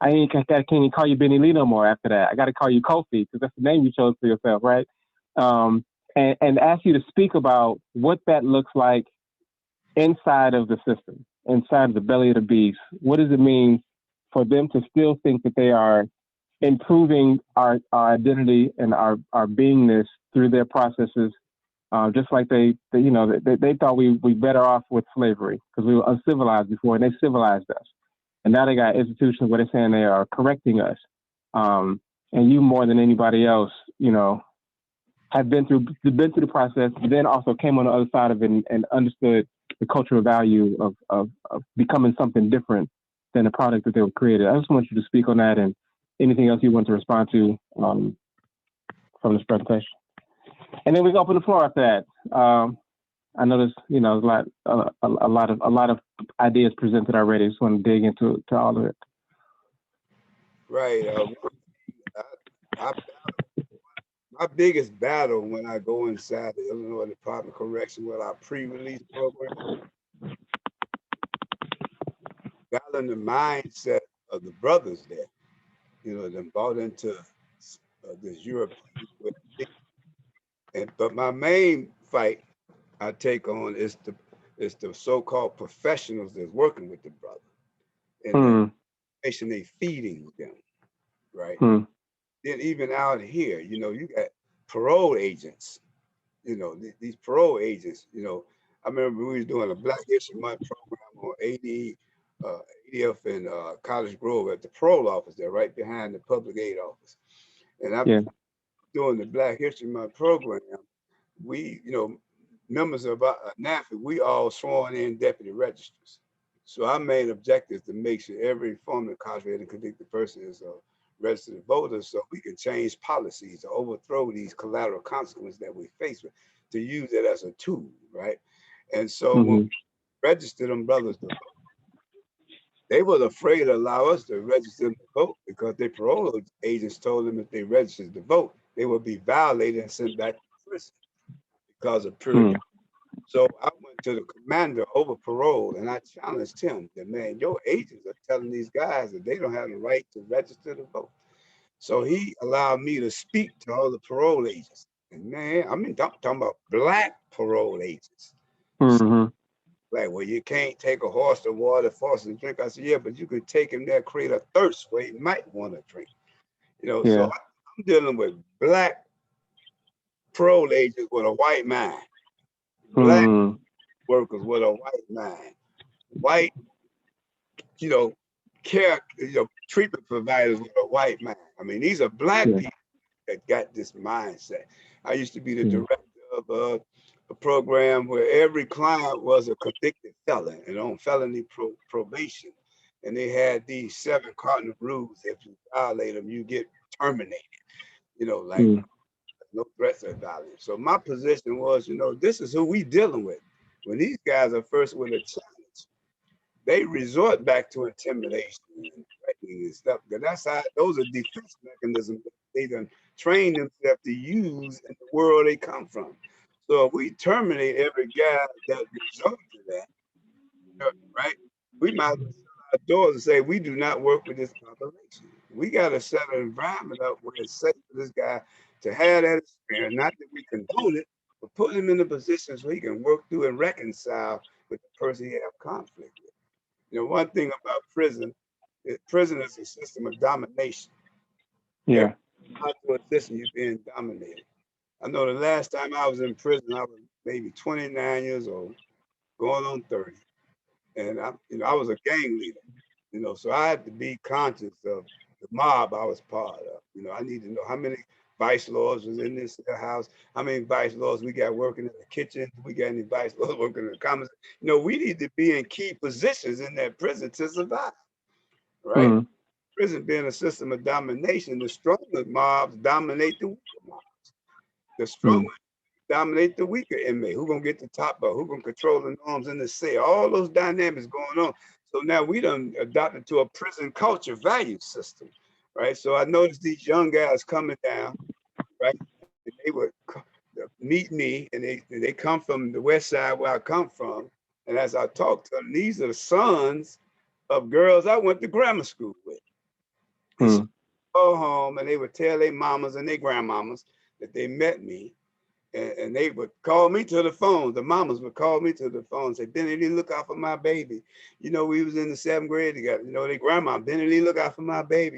can't even call you Benny Lee no more after that. I got to call you Kofi, because that's the name you chose for yourself, right? And ask you to speak about what that looks like inside of the system, inside the belly of the beast. What does it mean for them to still think that they are improving our identity and our beingness through their processes, just like they thought we better off with slavery because we were uncivilized before, and they civilized us. And now they got institutions where they're saying they are correcting us. And you more than anybody else, have been through the process, but then also came on the other side of it and understood the cultural value of becoming something different than the product that they were created. I just want you to speak on that and anything else you want to respond to from this presentation. And then we can open the floor after that. I know there's a lot of ideas presented already. Just want to dig into all of it. Right. My biggest battle when I go inside the Illinois Department of Correction with our pre-release program, battling the mindset of the brothers there, them bought into this European way. But my main fight I take on is the so-called professionals that's working with the brother and the information they feeding them, right? Then even out here, you got parole agents, these parole agents, I remember we was doing a Black History Month program on ADF in College Grove at the parole office there, right behind the public aid office. And I'm doing the Black History Month program. We, members of NAFI, we all sworn in deputy registers. So our main objective is to make sure every formerly incarcerated and convicted person is a registered voter, so we can change policies to overthrow these collateral consequences that we face with, to use it as a tool, right? And so when we registered them brothers to vote, they were afraid to allow us to register them to vote because their parole agents told them if they registered to vote, they would be violated and sent back to prison because of purity. So I went to the commander over parole and I challenged him that, man, your agents are telling these guys that they don't have the right to register to vote. So he allowed me to speak to all the parole agents. And man, I'm talking about Black parole agents. Like, well, you can't take a horse to water, force him to drink. I said, yeah, but you could take him there, create a thirst where he might want to drink. So I'm dealing with Black parole agents with a white mind. Black workers with a white mind, white, care, treatment providers with a white mind. I mean, these are Black people that got this mindset. I used to be the director of a program where every client was a convicted felon and on felony probation. And they had these 7 cardinal rules. If you violate them, you get terminated, no threats or violence. So my position was, this is who we dealing with. When these guys are first with a challenge, they resort back to intimidation and threatening and stuff. Because those are defense mechanisms they done train themselves to use in the world they come from. So if we terminate every guy that results to that, right? We might our doors and say we do not work with this population. We got to set an environment up where it's safe for this guy to have that experience. Not that we condone it, but put him in a position so he can work through and reconcile with the person he have conflict with. You know, one thing about prison is a system of domination. Yeah. Not to a system, you're being dominated. I know the last time I was in prison, I was maybe 29 years old, going on 30. And I was a gang leader, so I had to be conscious of the mob I was part of. I need to know how many vice lords was in this house, how many vice lords we got working in the kitchen, we got any vice lords working in the commons. We need to be in key positions in that prison to survive, right? Mm. Prison being a system of domination, the stronger mobs dominate the weaker mobs. The stronger dominate the weaker inmate. Who gonna get the top up? Who gonna control the norms in the cell? All those dynamics going on. So now we done adopted to a prison culture value system, right? So I noticed these young guys coming down, right? And they would meet me, and they come from the west side where I come from. And as I talk to them, these are the sons of girls I went to grammar school with. And so go home, and they would tell their mamas and their grandmamas that they met me. And they would call me to the phone. The mamas would call me to the phone and say, Benny Lee, look out for my baby. We was in the 7th grade together. Their grandma, Benny Lee, look out for my baby.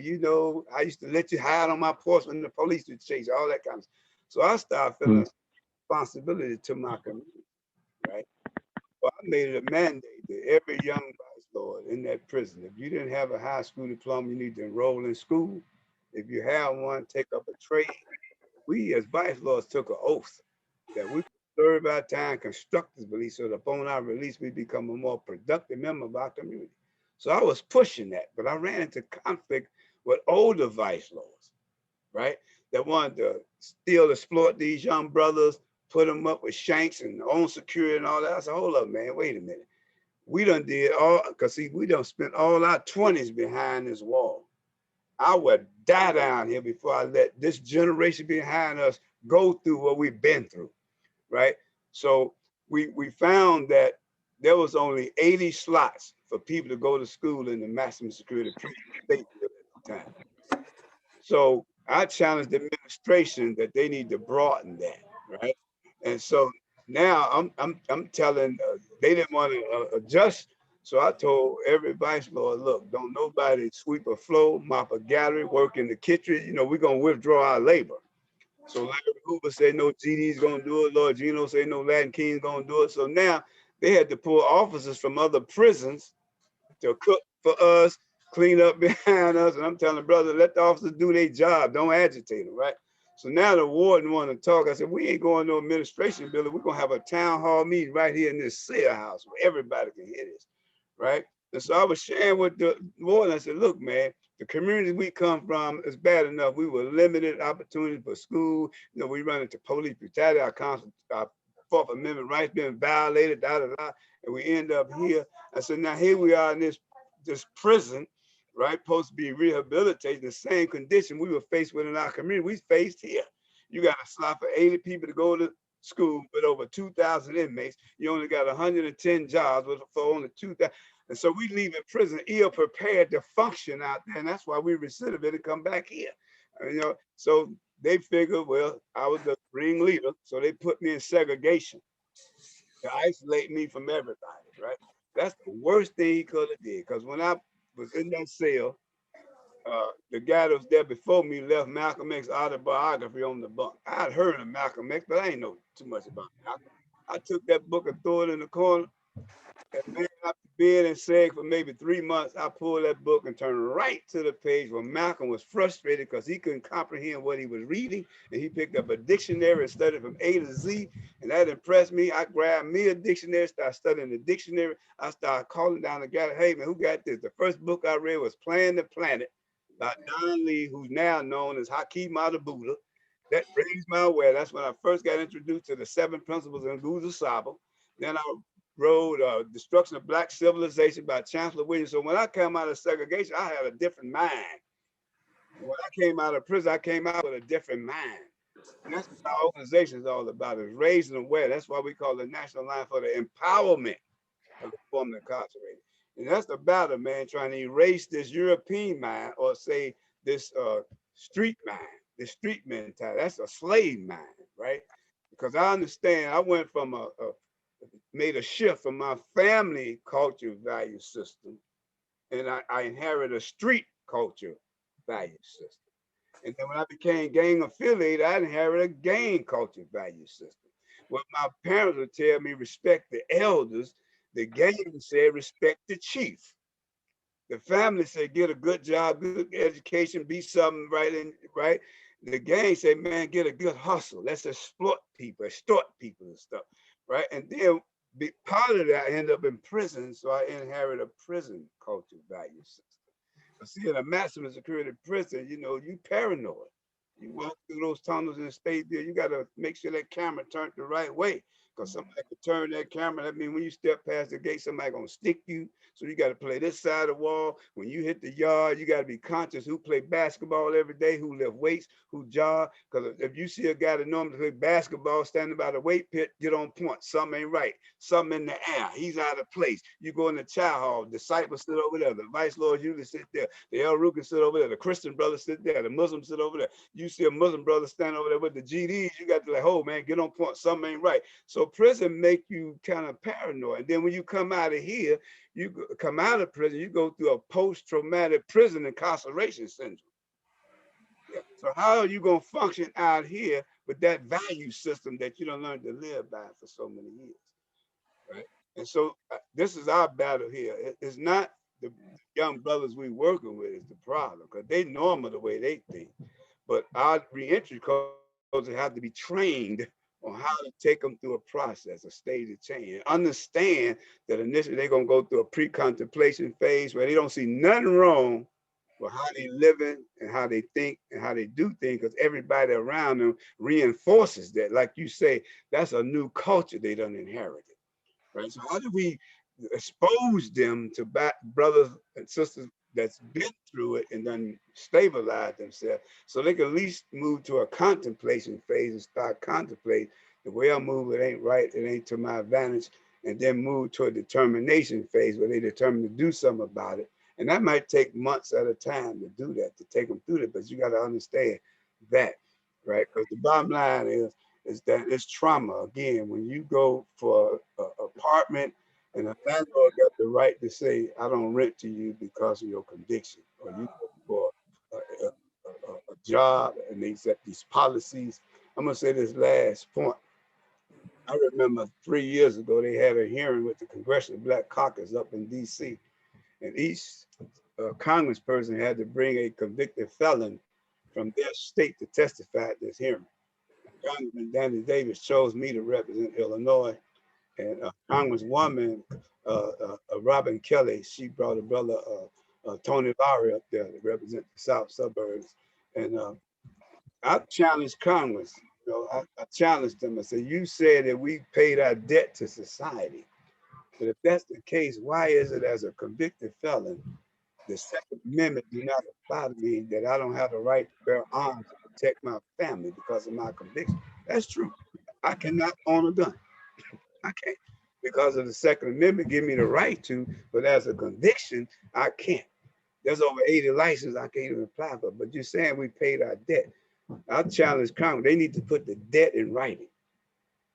I used to let you hide on my porch when the police would chase you, all that kind of stuff. So I started feeling responsibility to my community, right? So I made it a mandate that every young vice lord in that prison, if you didn't have a high school diploma, you need to enroll in school. If you have one, take up a trade. We as vice lords took an oath that we serve our time constructively so that upon our release, we become a more productive member of our community. So I was pushing that, but I ran into conflict with older vice lords, right? That wanted to still exploit these young brothers, put them up with shanks and own security and all that. I said, hold up, man, wait a minute. We done did all, because see, we done spent all our 20s behind this wall. I would die down here before I let this generation behind us go through what we've been through, right? So we found that there was only 80 slots for people to go to school in the maximum security prison state at the time. So I challenged the administration that they need to broaden that, right? And so now I'm telling they didn't want to adjust. So I told every vice lord, look, don't nobody sweep a floor, mop a gallery, work in the kitchen. We're going to withdraw our labor. So Larry Hoover said no GD's going to do it. Lord Gino said no Latin King's going to do it. So now they had to pull officers from other prisons to cook for us, clean up behind us. And I'm telling brother, let the officers do their job. Don't agitate them, right? So now the warden wanted to talk. I said, we ain't going to no administration building. We're going to have a town hall meeting right here in this cell house where everybody can hear this. Right? And so I was sharing with the warden. I said, look, man, the community we come from is bad enough. We were limited opportunities for school. We run into police brutality, our Fourth Amendment rights being violated, and we end up here. I said, now here we are in this prison, right? Supposed to be rehabilitated, the same condition we were faced with in our community. We faced here. You got a slot for 80 people to go to school with over 2,000 inmates. You only got 110 jobs for only 2,000. And so we leave in prison ill prepared to function out there. And that's why we recidivate and come back here. So they figured, well, I was the ringleader. So they put me in segregation to isolate me from everybody, right? That's the worst thing he could have did. Because when I was in that cell, the guy that was there before me left Malcolm X's autobiography on the bunk. I'd heard of Malcolm X, but I ain't know too much about Malcolm. I took that book and threw it in the corner. And man, after being in SEG for maybe 3 months, I pulled that book and turned right to the page where Malcolm was frustrated because he couldn't comprehend what he was reading. And he picked up a dictionary and studied from A to Z. And that impressed me. I grabbed me a dictionary, started studying the dictionary. I started calling down the guy, hey man, who got this? The first book I read was Playing the Planet by Don Lee, who's now known as Hakeem Buddha. That raised my awareness. That's when I first got introduced to the 7 principles in Nguzo Saba. Then I wrote Destruction of Black Civilization by Chancellor Williams. So when I came out of segregation, I had a different mind. When I came out of prison, I came out with a different mind. And that's what our organization is all about, is raising aware. That's why we call the National Line for the Empowerment of the Formerly Incarcerated. And that's the battle, man, trying to erase this European mind, or say this street mind, this street mentality. That's a slave mind, right? Because I understand, I went from made a shift from my family culture value system, and I inherited a street culture value system. And then when I became gang affiliated, I inherited a gang culture value system. What my parents would tell me, respect the elders. The gang said, respect the chief. The family said, get a good job, good education, be something right in right. The gang said, man, get a good hustle. Let's exploit people, extort people and stuff, right? And then part of that, I ended up in prison, so I inherited a prison culture value system. But see, in a maximum security prison, you know, you paranoid. You walk through those tunnels and stay there, you got to make sure that camera turned the right way. Because somebody could turn that camera. That means when you step past the gate, somebody gonna stick you. So you got to play this side of the wall. When you hit the yard, you got to be conscious who play basketball every day, who lift weights, who jog. Because if you see a guy that normally play basketball standing by the weight pit, get on point. Something ain't right. Something in the air. He's out of place. You go in the child hall, disciples sit over there. The vice lords usually sit there. The El Rucan sit over there. The Christian brothers sit there. The Muslims sit over there. You see a Muslim brother stand over there with the GDs, you got to like, oh man, get on point. Something ain't right. So prison make you kind of paranoid. And then when you come out of here, you come out of prison, you go through a post-traumatic prison incarceration syndrome. Yeah. So how are you going to function out here with that value system that you don't learn to live by for so many years, right? And so this is our battle here. It's not the young brothers we working with is the problem, because they normal the way they think. But our reentry coaches have to be trained on how to take them through a process, a stage of change, and understand that initially they're gonna go through a pre-contemplation phase where they don't see nothing wrong with how they living and how they think and how they do things, because everybody around them reinforces that. Like you say, that's a new culture they done inherited, right? So how do we expose them to brothers and sisters that's been through it and then stabilize themselves, so they can at least move to a contemplation phase and start contemplating the way I move, it ain't right, it ain't to my advantage, and then move to a determination phase where they determine to do something about it. And that might take months at a time to do that, to take them through that. But you got to understand that, right? Because the bottom line is that it's trauma. Again, when you go for an apartment, and the landlord got the right to say, I don't rent to you because of your conviction, or you go for a job and they set these policies. I'm gonna say this last point. I remember 3 years ago, they had a hearing with the Congressional Black Caucus up in DC, and each congressperson had to bring a convicted felon from their state to testify at this hearing. Congressman Danny Davis chose me to represent Illinois, and Congresswoman Robin Kelly, she brought a brother Tony Lowry up there to represent the South suburbs. And I challenged Congress. You know, I challenged them. I said, you said that we paid our debt to society. But if that's the case, why is it as a convicted felon, the Second Amendment do not apply to me, that I don't have the right to bear arms to protect my family because of my conviction? That's true. I cannot own a gun. I can't, because of the Second Amendment give me the right to, but as a conviction, I can't. There's over 80 licenses I can't even apply for. But you're saying we paid our debt. I challenge Congress. They need to put the debt in writing.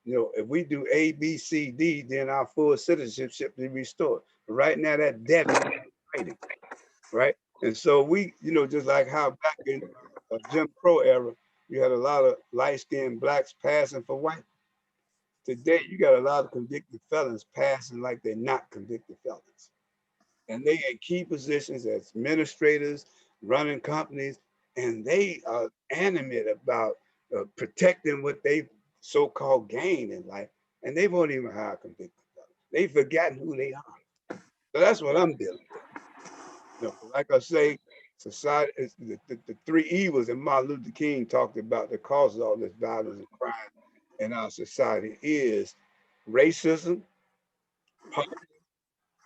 You know, if we do A, B, C, D, then our full citizenship should be restored. But right now, that debt is in writing, right? And so we, you know, just like how back in Jim Crow era, you had a lot of light-skinned blacks passing for white. Today, you got a lot of convicted felons passing like they're not convicted felons. And they in key positions as administrators, running companies, and they are animate about protecting what they so-called gained in life, and they won't even hire convicted felons. They've forgotten who they are. So that's what I'm dealing with. You know, like I say, society is the three evils that Martin Luther King talked about that causes all this violence and crime in our society is racism, poverty,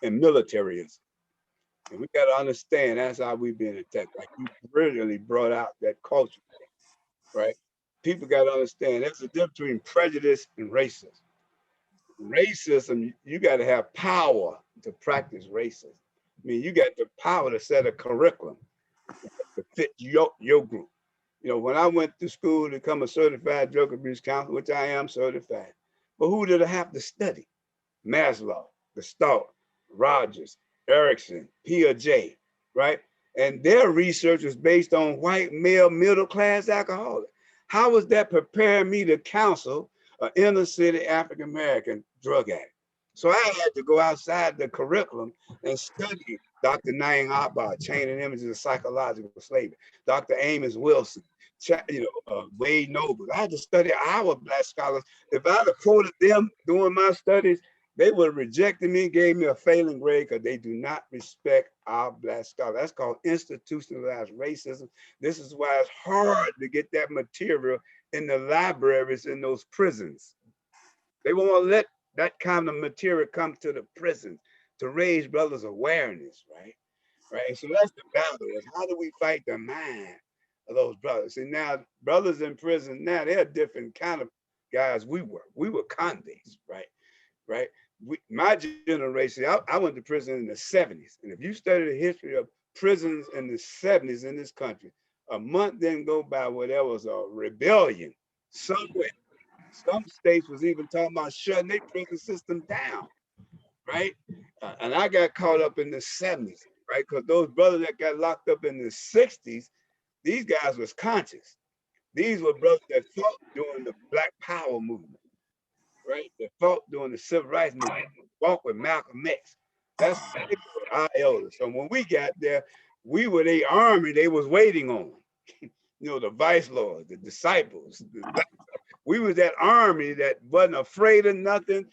and militarism. And we got to understand that's how we've been attacked. Like you brilliantly brought out that culture, right? People got to understand there's a difference between prejudice and racism. Racism, you got to have power to practice racism. I mean, you got the power to set a curriculum to fit your group. You know, when I went to school to become a certified drug abuse counselor, which I am certified, but who did I have to study? Maslow, Gestalt, Rogers, Erickson, Piaget, right? And their research was based on white male middle class alcoholics. How was that preparing me to counsel an inner city African American drug addict? So I had to go outside the curriculum and study Dr. Naing Abba, Chain and Images of Psychological Slavery, Dr. Amos Wilson, Wade Noble. I had to study our Black scholars. If I'd have quoted them during my studies, they would have rejected me, gave me a failing grade because they do not respect our Black scholars. That's called institutionalized racism. This is why it's hard to get that material in the libraries in those prisons. They won't let that kind of material come to the prisons to raise brothers' awareness, right? Right. So that's the battle. Is how do we fight the mind of those brothers? And now brothers in prison now, they're different kind of guys we were. We were convicts, right? Right. My generation, I went to prison in the 70s. And if you study the history of prisons in the 70s in this country, a month didn't go by where there was a rebellion somewhere. Some states was even talking about shutting their prison system down, right? And I got caught up in the 70s, right? Because those brothers that got locked up in the 60s, these guys was conscious. These were brothers that fought during the Black Power movement, right? That fought during the Civil Rights movement, walked with Malcolm X. That's our elders. So when we got there, we were the army they was waiting on. The vice lords, the disciples. We was that army that wasn't afraid of nothing.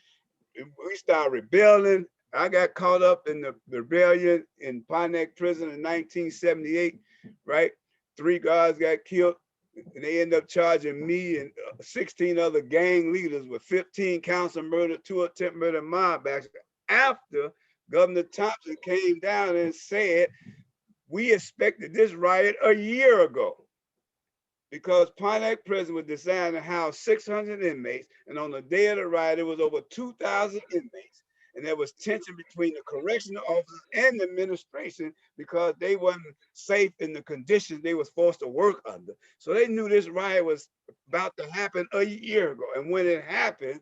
We started rebelling. I got caught up in the rebellion in Pontiac prison in 1978, right? 3 guards got killed, and they ended up charging me and 16 other gang leaders with 15 counts of murder, 2 attempt murder, mob action. After Governor Thompson came down and said, we expected this riot a year ago, because Pontiac prison was designed to house 600 inmates, and on the day of the riot, it was over 2,000 inmates. And there was tension between the correctional officers and the administration because they wasn't safe in the conditions they was forced to work under. So they knew this riot was about to happen a year ago. And when it happened,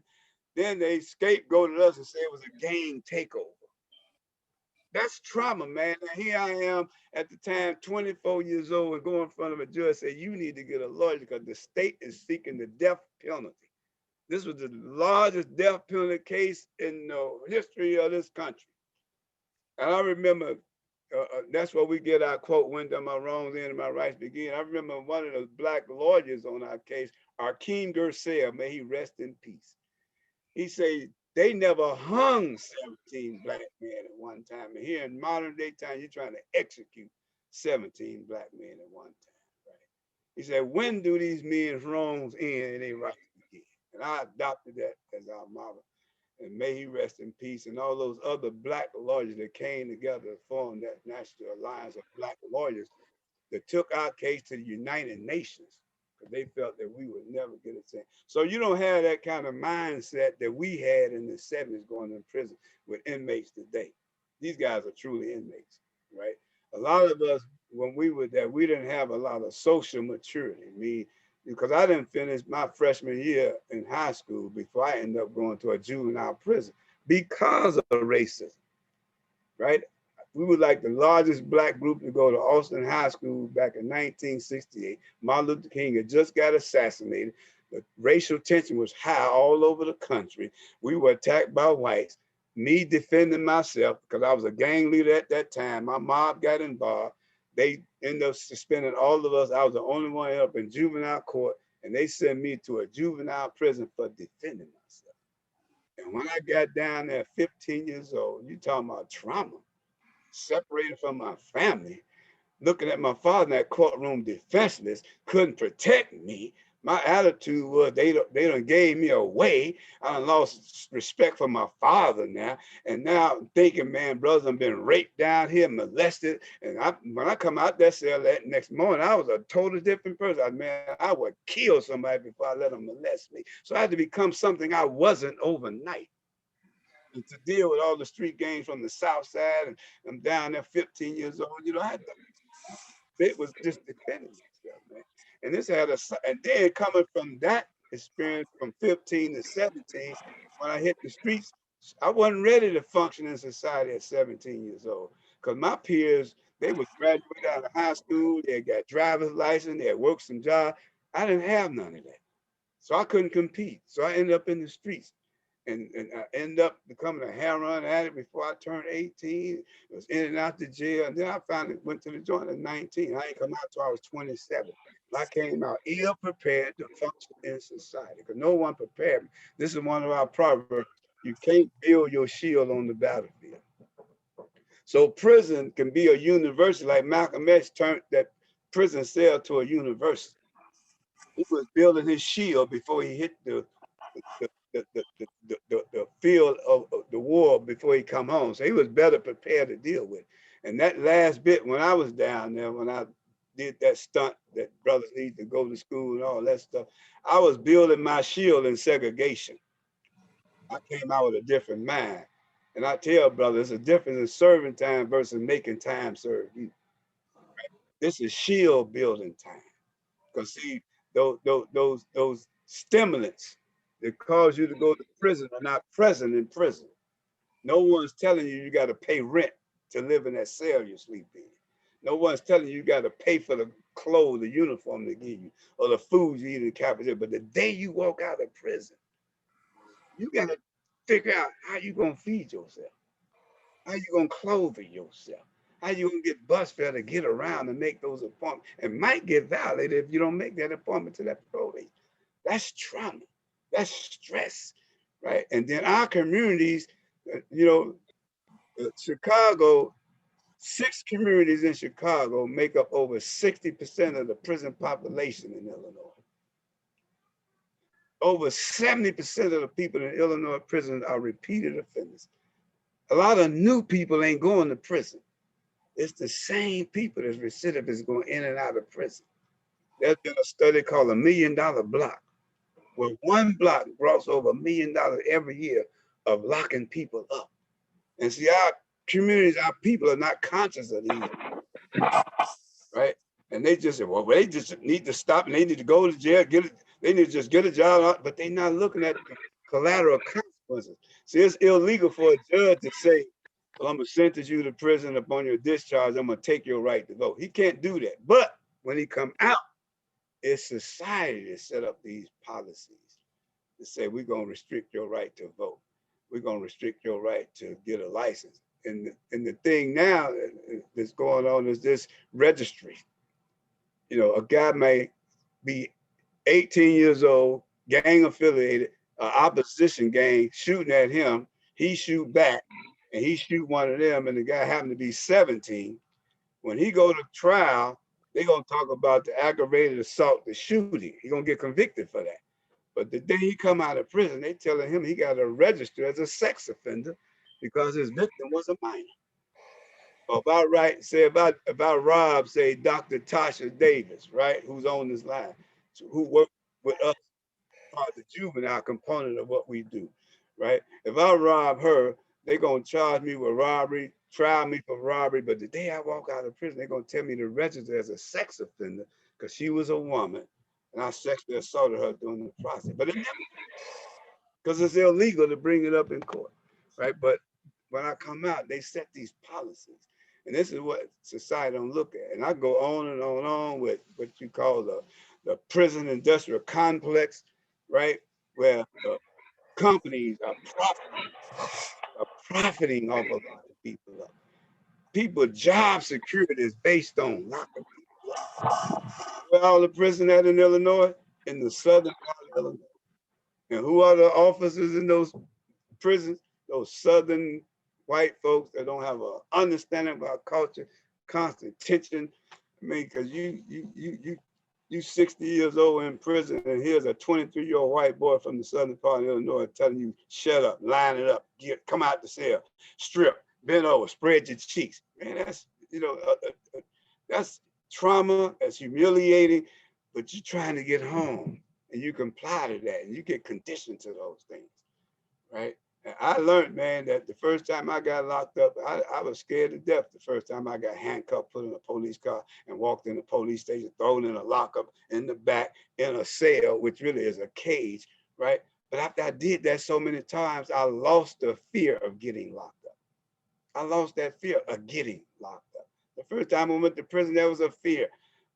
then they scapegoated us and said it was a gang takeover. That's trauma, man. And here I am at the time, 24 years old, and go in front of a judge and say, you need to get a lawyer because the state is seeking the death penalty. This was the largest death penalty case in the history of this country. And I remember, that's where we get our quote, when do my wrongs end and my rights begin. I remember one of the Black lawyers on our case, Akeem Gersel, may he rest in peace. He said, they never hung 17 Black men at one time. And here in modern day time, you're trying to execute 17 Black men at one time, right? He said, when do these men's wrongs end and they rights begin? And I adopted that as our model. And may he rest in peace. And all those other Black lawyers that came together to form that National Alliance of Black Lawyers that took our case to the United Nations, because they felt that we would never get a chance. So you don't have that kind of mindset that we had in the 70s going to prison with inmates today. These guys are truly inmates, right? A lot of us, when we were there, we didn't have a lot of social maturity. I mean, because I didn't finish my freshman year in high school before I ended up going to a juvenile prison because of racism, right? We were like the largest Black group to go to Austin High School back in 1968. Martin Luther King had just got assassinated. The racial tension was high all over the country. We were attacked by whites. Me defending myself because I was a gang leader at that time. My mob got involved. They ended up suspending all of us. I was the only one up in juvenile court, and they sent me to a juvenile prison for defending myself. And when I got down there, 15 years old, you talking about trauma, separated from my family, looking at my father in that courtroom defenseless, couldn't protect me. My attitude was they done gave me away. I done lost respect for my father now. And now I'm thinking, man, brothers have been raped down here, molested. And when I come out that cell that next morning, I was a totally different person. I would kill somebody before I let them molest me. So I had to become something I wasn't overnight. And to deal with all the street gangs from the South Side, and I'm down there 15 years old, it was just defending myself, man. And this had and then coming from that experience from 15 to 17, when I hit the streets, I wasn't ready to function in society at 17 years old. Because my peers, they would graduate out of high school, they got driver's license, they had worked some job. I didn't have none of that. So I couldn't compete. So I ended up in the streets. And I ended up becoming a heroin addict before I turned 18. I was in and out the jail. And then I finally went to the joint at 19. I ain't come out till I was 27. I came out ill prepared to function in society because no one prepared me. This is one of our proverbs. You can't build your shield on the battlefield. So prison can be a university, like Malcolm X turned that prison cell to a university. He was building his shield before he hit the field of the war before he come home. So he was better prepared to deal with. And that last bit, when I was down there, when I did that stunt that brothers need to go to school and all that stuff, I was building my shield in segregation. I came out with a different mind. And I tell brothers, there's a difference in serving time versus making time serve you. This is shield building time. Because see, those stimulants that cause you to go to prison are not present in prison. No one's telling you got to pay rent to live in that cell you sleep in. No one's telling you got to pay for the clothes, the uniform they give you, or the food you eat in the cafeteria. But the day you walk out of prison, you got to figure out how you going to feed yourself, how you going to clothe yourself, how you going to get bus fare to get around and make those appointments, and might get violated if you don't make that appointment to that parole agent. That's trauma. That's stress, right? And then our communities, Chicago, 6 communities in Chicago make up over 60% of the prison population in Illinois. Over 70% of the people in Illinois prisons are repeated offenders. A lot of new people ain't going to prison. It's the same people that's recidivists going in and out of prison. There's been a study called $1 Million Block, where one block brought over $1 million every year of locking people up. And see, our communities, our people are not conscious of these, right? And they just say, well, they just need to stop and they need to go to jail, they need to just get a job, but they're not looking at the collateral consequences. See, it's illegal for a judge to say, well, I'm gonna sentence you to prison upon your discharge, I'm gonna take your right to vote. He can't do that. But when he come out, it's society that set up these policies to say, we're gonna restrict your right to vote. We're gonna restrict your right to get a license. And the thing now that's going on is this registry. A guy may be 18 years old, gang affiliated, opposition gang shooting at him. He shoot back and he shoot one of them, and the guy happened to be 17. When he go to trial, they're gonna talk about the aggravated assault, the shooting. He's gonna get convicted for that. But the day he come out of prison, they telling him he got to register as a sex offender because his victim was a minor. Or if I rob, say, Dr. Tasha Davis, right, who's on this line, who worked with us, part of the juvenile component of what we do, right? If I rob her, they're gonna charge me with robbery, try me for robbery, but the day I walk out of prison, they're gonna tell me to register as a sex offender because she was a woman and I sexually assaulted her during the process. But it never, because it's illegal to bring it up in court, right? But when I come out, they set these policies. And this is what society don't look at. And I go on and on with what you call the prison industrial complex, right? Where companies are profiting off a lot of people up. People, job security is based on locking people up. Where all the prison at in Illinois? In the southern part of Illinois. And who are the officers in those prisons? Those southern white folks that don't have an understanding about culture, constant tension. I mean, because you You 60 years old in prison, and here's a 23-year-old white boy from the southern part of Illinois telling you, shut up, line it up, come out the cell, strip, bend over, spread your cheeks. Man, that's, that's trauma, that's humiliating, but you're trying to get home and you comply to that and you get conditioned to those things, right? And I learned, man, that the first time I got locked up, I was scared to death the first time I got handcuffed, put in a police car and walked in the police station, thrown in a lockup in the back in a cell, which really is a cage, right? But after I did that so many times, I lost the fear of getting locked up. I lost that fear of getting locked up. The first time I went to prison, there was a fear.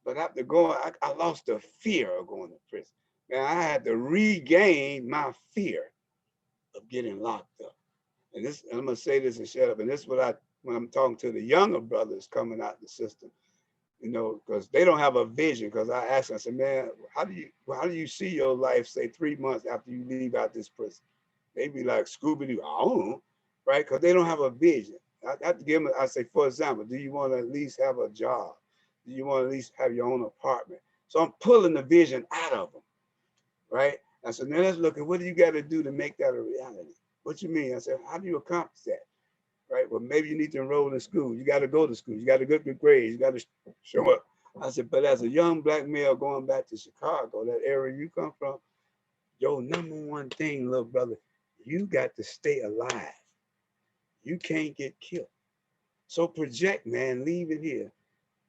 But after going, I lost the fear of going to prison. Man, I had to regain my fear of getting locked up. And this, I'm gonna say this and shut up. And this is what when I'm talking to the younger brothers coming out the system, because they don't have a vision. Because I asked them, I said, man, how do you see your life, say 3 months after you leave out this prison? They be like, Scooby-Doo, I don't know, right? Because they don't have a vision. I have to give them, I say, for example, do you want to at least have a job? Do you want to at least have your own apartment? So I'm pulling the vision out of them, right? I said, now let's look at what do you got to do to make that a reality? What you mean? I said, how do you accomplish that? Right? Well, maybe you need to enroll in school. You got to go to school. You got to get good grades. You got to show up. I said, but as a young black male going back to Chicago, that area you come from, your number one thing, little brother, you got to stay alive. You can't get killed. So project, man, leave it here.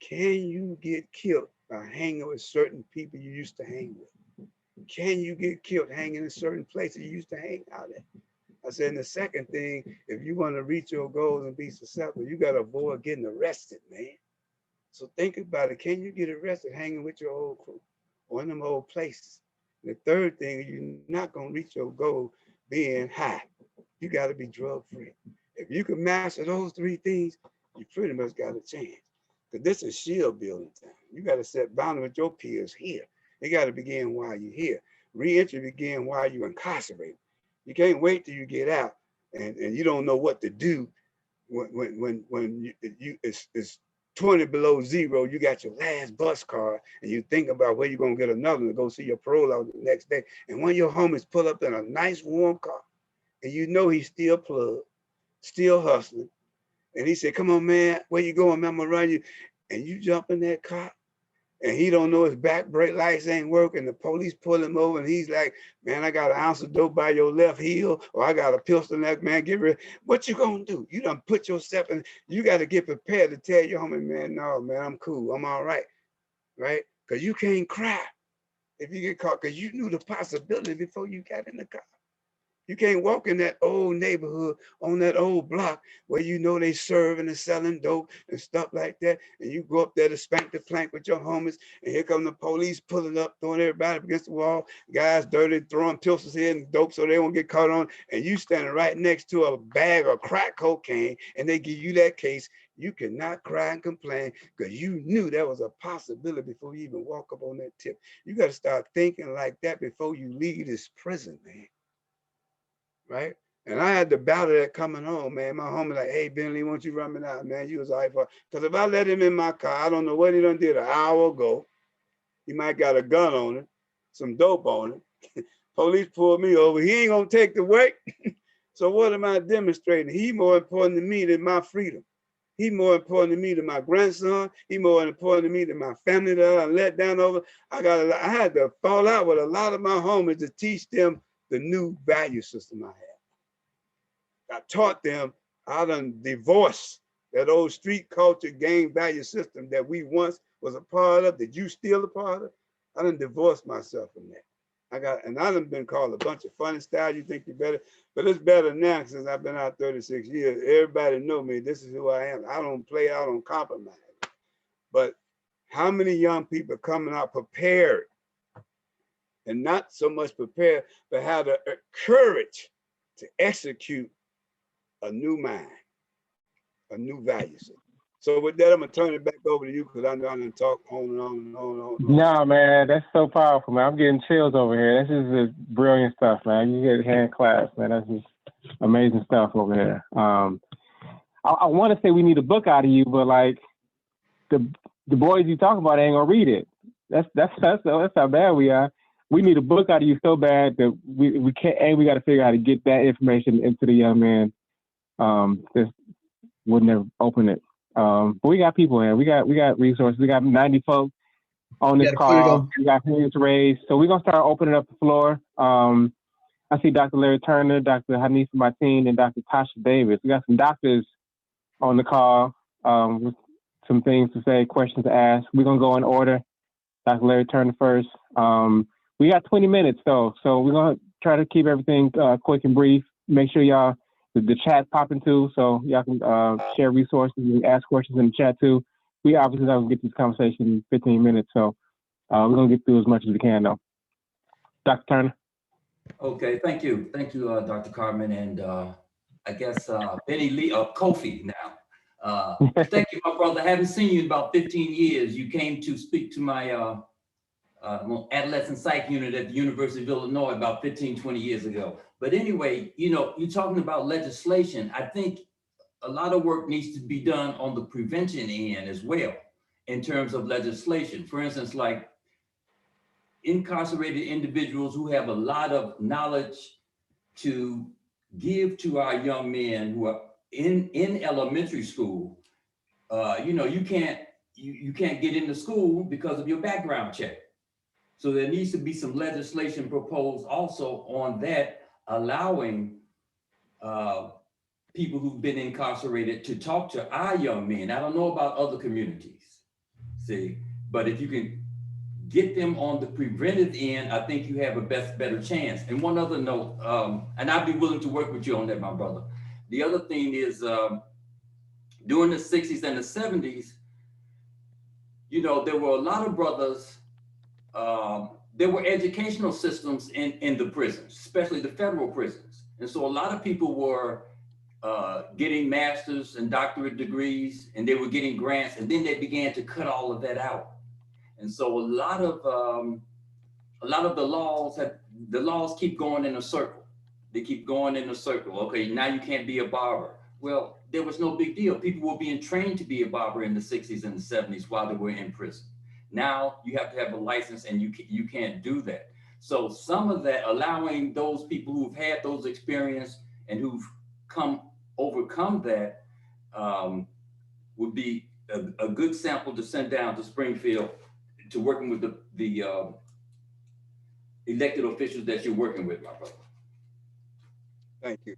Can you get killed by hanging with certain people you used to hang with? Can you get killed hanging in certain places you used to hang out at? I said, and the second thing, if you want to reach your goals and be successful, you got to avoid getting arrested, man. So think about it. Can you get arrested hanging with your old crew or in them old places? And the third thing, you're not going to reach your goal being high. You got to be drug free. If you can master those three things, you pretty much got a chance. Because this is shield building time. You got to set boundaries with your peers here. It got to begin while you're here. Re-entry begin while you're incarcerated. You can't wait till you get out and you don't know what to do when it's 20 below zero, you got your last bus card and you think about where you're going to get another to go see your parole out the next day. And when your homies pull up in a nice warm car and you know he's still plugged, still hustling. And he said, come on, man, where you going, man? I'm gonna run you. And you jump in that car and he don't know his back brake lights ain't working. The police pull him over and he's like, man, I got an ounce of dope by your left heel, or I got a pistol in that, man, get rid. What you gonna do? You done put yourself in, you got to get prepared to tell your homie, man, no, man, I'm cool, I'm all right, right? Because you can't cry if you get caught, because you knew the possibility before you got in the car. You can't walk in that old neighborhood on that old block where you know they serving and selling dope and stuff like that. And you go up there to spank the plank with your homies, and here come the police pulling up, throwing everybody up against the wall. Guys dirty, throwing pistols in and dope so they won't get caught on. And you standing right next to a bag of crack cocaine, and they give you that case. You cannot cry and complain because you knew there was a possibility before you even walk up on that tip. You got to start thinking like that before you leave this prison, man. Right? And I had to battle that coming home, man. My homie like, hey, Bentley, won't you run me out, man? You was all right for, because if I let him in my car, I don't know what he done did an hour ago. He might got a gun on it, some dope on it. Police pulled me over. He ain't gonna take the weight. So what am I demonstrating? He more important to me than my freedom. He more important to me than my grandson. He more important to me than my family that I let down over. I had to fall out with a lot of my homies to teach them the new value system I have. I taught them how to divorce that old street culture gang value system that we once was a part of, that you still a part of. I done divorced myself from that. I done been called a bunch of funny style. You think you're better, but it's better now since I've been out 36 years. Everybody know me. This is who I am. I don't play, I don't compromise. But how many young people coming out prepared? And not so much prepared, but have the courage to execute a new mind, a new value system. So with that, I'm gonna turn it back over to you because I know I'm gonna talk on and on and on and on. No, man, that's so powerful, man. I'm getting chills over here. This is just brilliant stuff, man. You get hand claps, man. That's just amazing stuff over here. I want to say we need a book out of you, but like the boys you talk about ain't gonna read it. That's how bad we are. We need a book out of you so bad that we can't, and we got to figure out how to get that information into the young man. Just would never open it. But we got people in. We got resources. We got 90 folks on this call. We got hands raised. So we're gonna start opening up the floor. I see Dr. Larry Turner, Dr. Hanifa Martin, and Dr. Tasha Davis. We got some doctors on the call with some things to say, questions to ask. We're gonna go in order. Dr. Larry Turner first. We got 20 minutes though, so we're gonna try to keep everything quick and brief. Make sure y'all, the chat's popping too, so y'all can share resources and ask questions in the chat too. We obviously not gonna get this conversation in 15 minutes, so we're gonna get through as much as we can though. Dr. Turner. Okay, thank you, Dr. Cartman, and I guess Benny Lee, Kofi now. Thank you, my brother. I haven't seen you in about 15 years. You came to speak to my adolescent psych unit at the University of Illinois about 15, 20 years ago. But anyway, you know, you're talking about legislation. I think a lot of work needs to be done on the prevention end as well in terms of legislation. For instance, like incarcerated individuals who have a lot of knowledge to give to our young men who are in elementary school. You know, you can't get into school because of your background check. So there needs to be some legislation proposed also on that, allowing people who've been incarcerated to talk to our young men. I don't know about other communities, see, but if you can get them on the preventive end, I think you have a better chance. And one other note, and I'd be willing to work with you on that, my brother. The other thing is during the 60s and the 70s, you know, there were a lot of brothers, there were educational systems in the prisons, especially the federal prisons. And so a lot of people were getting master's and doctorate degrees, and they were getting grants, and then they began to cut all of that out. And so a lot of the laws keep going in a circle. They keep going in a circle. Okay, now you can't be a barber. Well, there was no big deal. People were being trained to be a barber in the 60s and the 70s while they were in prison. Now you have to have a license, and you can't do that. So some of that, allowing those people who've had those experiences and who've overcome that would be a good sample to send down to Springfield, to working with the elected officials that you're working with, my brother. Thank you.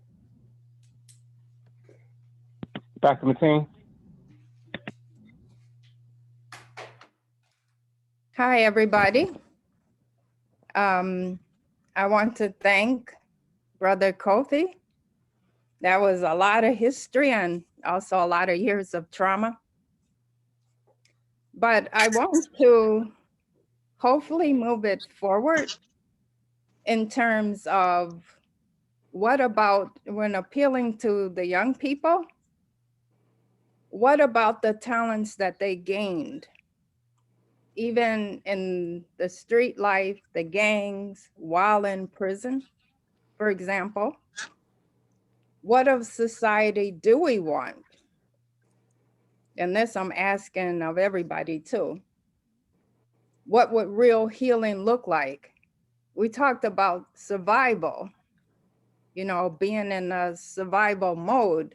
Dr. Martin. Hi, everybody. I want to thank Brother Kofi. That was a lot of history and also a lot of years of trauma. But I want to hopefully move it forward in terms of what about when appealing to the young people, what about the talents that they gained? Even in the street life, the gangs, while in prison, for example, what of society do we want? And this I'm asking of everybody too. What would real healing look like? We talked about survival, you know, being in a survival mode,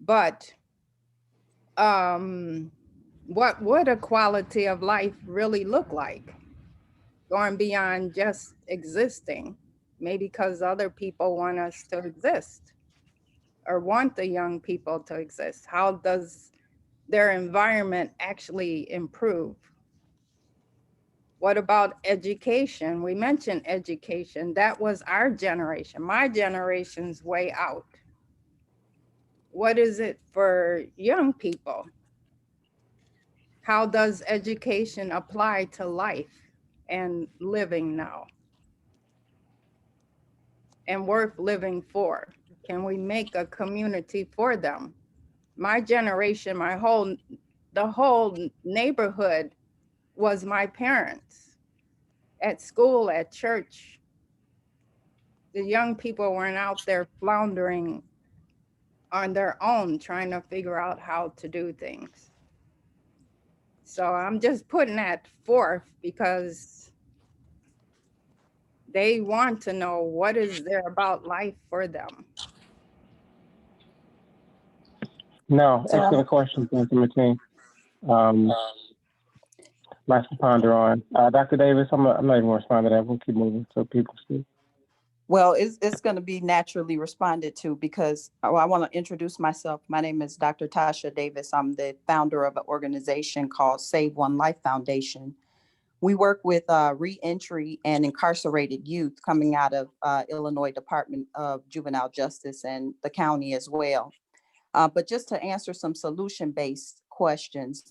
but what would a quality of life really look like? Going beyond just existing, maybe because other people want us to exist or want the young people to exist. How does their environment actually improve? What about education? We mentioned education. That was our generation, my generation's way out. What is it for young people? How does education apply to life and living now? And worth living for? Can we make a community for them? My generation, the whole neighborhood was my parents. At school, at church, the young people weren't out there floundering on their own, trying to figure out how to do things. So I'm just putting that forth because they want to know what is there about life for them. No, excellent question, thank you, Martine. Lots to ponder on. Dr. Davis, I'm not even going to respond to that. We'll keep moving so people see. Well, it's going to be naturally responded to because I want to introduce myself. My name is Dr. Tasha Davis. I'm the founder of an organization called Save One Life Foundation. We work with reentry and incarcerated youth coming out of Illinois Department of Juvenile Justice and the county as well. But just to answer some solution-based questions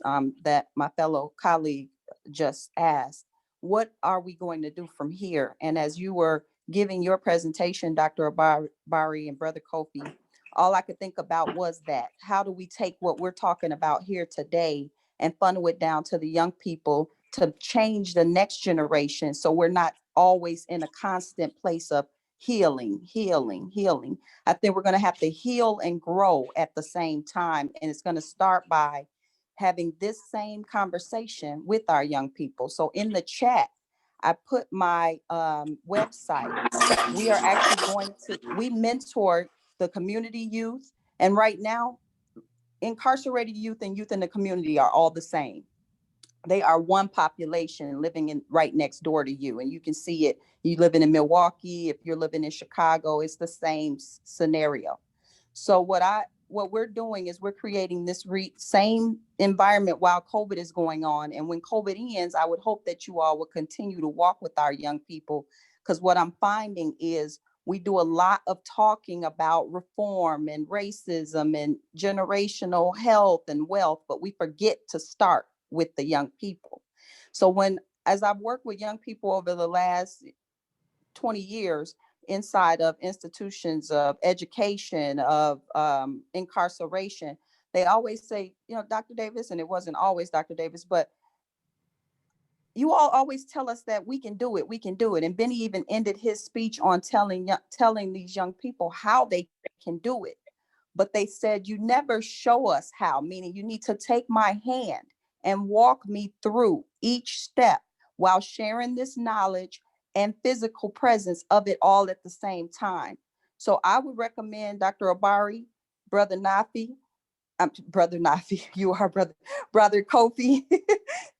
that my fellow colleague just asked, what are we going to do from here? And as you were giving your presentation, Dr. Obari and Brother Kofi, all I could think about was that, how do we take what we're talking about here today and funnel it down to the young people to change the next generation so we're not always in a constant place of healing. I think we're going to have to heal and grow at the same time. And it's going to start by having this same conversation with our young people. So in the chat, I put my website. We are actually we mentor the community youth. And right now, incarcerated youth and youth in the community are all the same. They are one population living right next door to you. And you can see it. You living in Milwaukee, if you're living in Chicago, it's the same scenario. So what we're doing is we're creating this same environment while COVID is going on. And when COVID ends, I would hope that you all will continue to walk with our young people, because what I'm finding is we do a lot of talking about reform and racism and generational health and wealth, but we forget to start with the young people. So as I've worked with young people over the last 20 years inside of institutions of education, of incarceration, they always say, Dr. Davis, and it wasn't always Dr. Davis, but you all always tell us that we can do it. And Benny even ended his speech on telling these young people how they can do it. But they said, you never show us how, meaning you need to take my hand and walk me through each step while sharing this knowledge and physical presence of it all at the same time. So I would recommend Dr. Obari, Brother Nafi, you are Brother Kofi,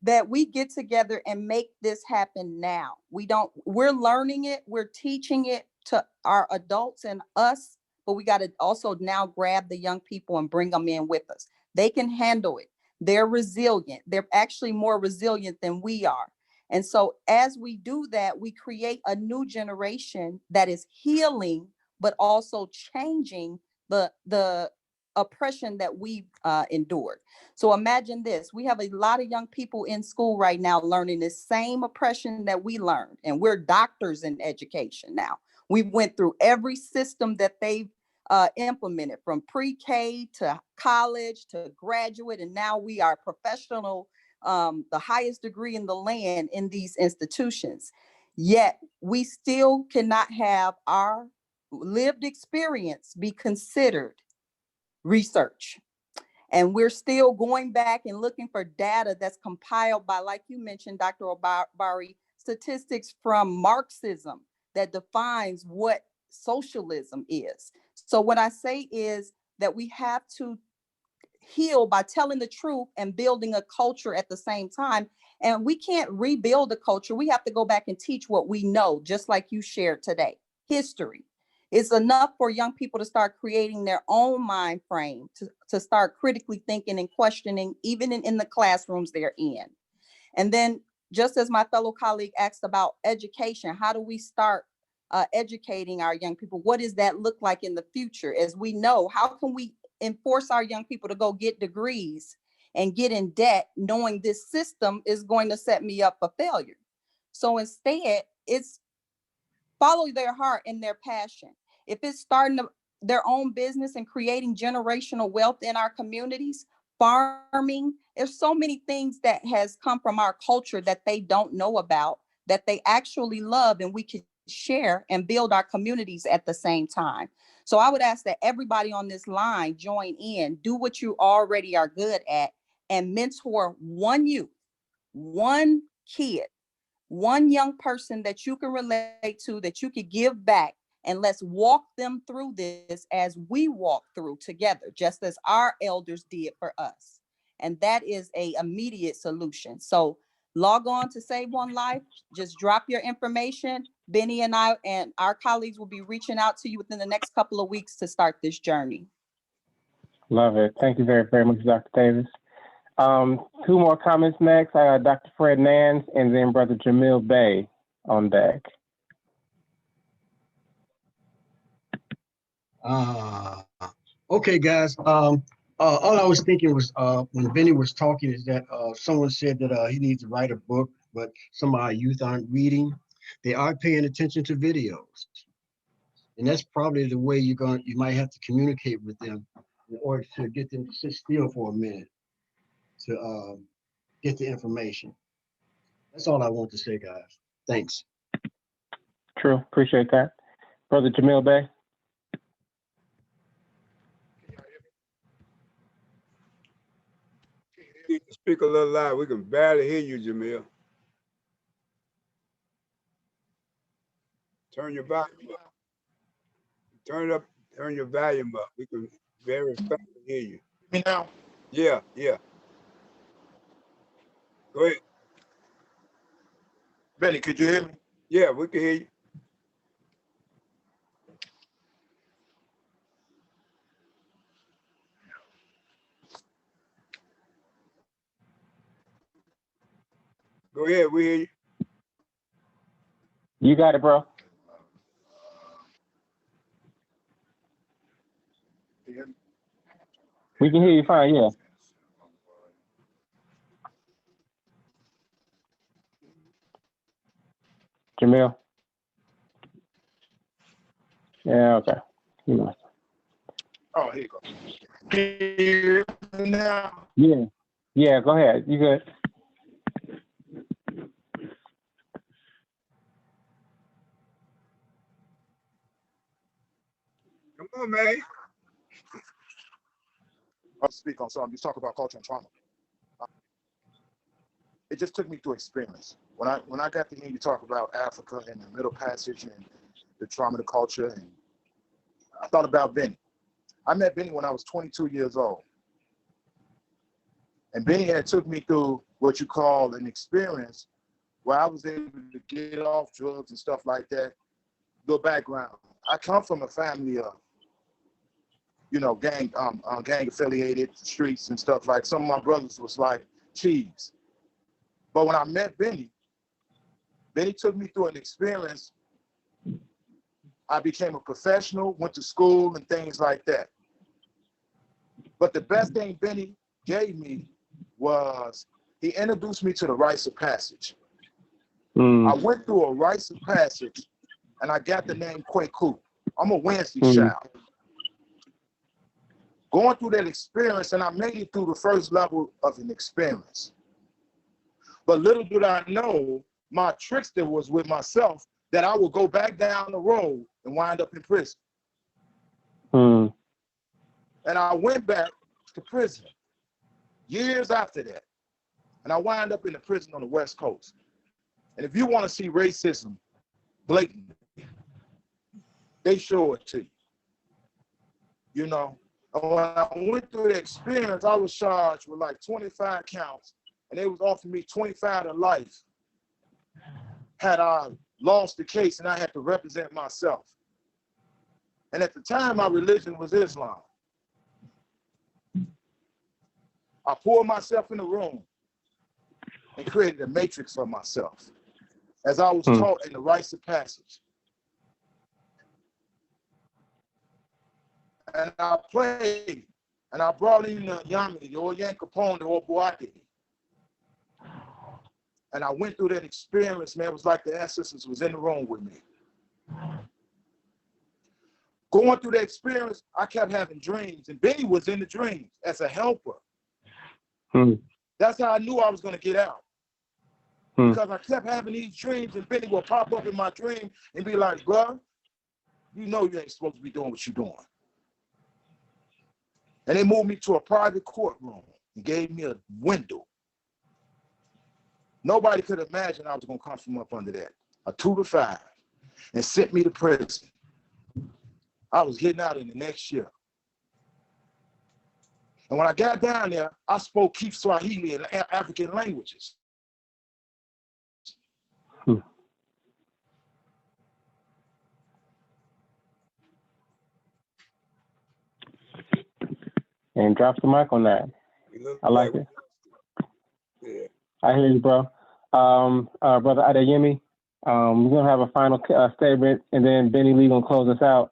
that we get together and make this happen now. We're learning it, we're teaching it to our adults and us, but we got to also now grab the young people and bring them in with us. They can handle it. They're resilient. They're actually more resilient than we are. And so as we do that, we create a new generation that is healing, but also changing the oppression that we've endured. So imagine this, we have a lot of young people in school right now learning the same oppression that we learned, and we're doctors in education now. We went through every system that they've implemented, from pre-K to college to graduate, and now we are professional, the highest degree in the land in these institutions. Yet we still cannot have our lived experience be considered research. And we're still going back and looking for data that's compiled by, like you mentioned, Dr. Obari, statistics from Marxism that defines what socialism is. So what I say is that we have to heal by telling the truth and building a culture at the same time. And we can't rebuild a culture. We have to go back and teach what we know, just like you shared today, history. It's enough for young people to start creating their own mind frame, to start critically thinking and questioning, even in the classrooms they're in. And then, just as my fellow colleague asked about education, how do we start educating our young people? What does that look like in the future? As we know, how can we enforce our young people to go get degrees and get in debt, knowing this system is going to set me up for failure? So instead, it's follow their heart and their passion. If it's starting their own business and creating generational wealth in our communities, farming, there's so many things that has come from our culture that they don't know about, that they actually love, and we could share and build our communities at the same time. So I would ask that everybody on this line join in, do what you already are good at, and mentor one youth, one kid, one young person that you can relate to, that you could give back, and let's walk them through this as we walk through together, just as our elders did for us. And that is an immediate solution. So log on to Save One Life, just drop your information. Benny and I and our colleagues will be reaching out to you within the next couple of weeks to start this journey. Love it. Thank you very, very much, Dr. Davis. Two more comments next. I got Dr. Fred Nance and then Brother Jamil Bey on deck. Okay, guys. All I was thinking was when Benny was talking is that someone said that he needs to write a book, but some of our youth aren't reading. They are paying attention to videos, and that's probably the way you might have to communicate with them in order to get them to sit still for a minute to get the information. That's all I want to say, guys. Thanks. True. Appreciate that. Brother Jamil Bey. You can speak a little loud. We can barely hear you, Jamil. Turn your volume up. Turn it up. Turn your volume up. We can very faintly hear you. Me now? Yeah, yeah. Go ahead. Benny, could you hear me? Yeah, we can hear you. Go ahead, we hear you. You got it, bro. We can hear you fine, yeah. Jamil? Yeah, okay. Oh, here you go. Can you hear me now? Yeah. Yeah, go ahead. You good? Come on, man. I'll speak on something. You talk about culture and trauma. It just took me through experience. When I got to hear you talk about Africa and the Middle Passage and the trauma, the culture, and I thought about Benny. I met Benny when I was 22 years old. And Benny had took me through what you call an experience where I was able to get off drugs and stuff like that. The background. I come from a family of, you know, gang affiliated streets and stuff. Like some of my brothers was like cheese. But when I met Benny took me through an experience. I became a professional, went to school and things like that. But the best thing Benny gave me was he introduced me to the rites of passage. I went through a rites of passage and I got the name Kwaku. I'm a Wednesday child. Going through that experience, and I made it through the first level of an experience. But little did I know, my trickster was with myself, that I would go back down the road and wind up in prison. And I went back to prison years after that. And I wind up in a prison on the West Coast. And if you want to see racism blatantly, they show it to you. You know, and when I went through the experience, I was charged with like 25 counts, and they was offering me 25 to life had I lost the case and I had to represent myself. And at the time, my religion was Islam. I poured myself in the room and created a matrix for myself, as I was taught in the rites of passage. And I played, and I brought in the Yami, the Oyen Capone, the Obari. And I went through that experience, man. It was like the ancestors was in the room with me. Going through that experience, I kept having dreams, and Benny was in the dreams as a helper. That's how I knew I was going to get out. Because I kept having these dreams, and Benny would pop up in my dream and be like, bro, you know you ain't supposed to be doing what you're doing. And they moved me to a private courtroom and gave me a window. Nobody could imagine I was gonna come from up under that, a 2 to 5, and sent me to prison. I was getting out in the next year. And when I got down there, I spoke Kiswahili and African languages. And drop the mic on that. I like it. Yeah. I hear you, bro. Brother Adeyemi, we're gonna have a final statement, and then Benny Lee gonna close us out.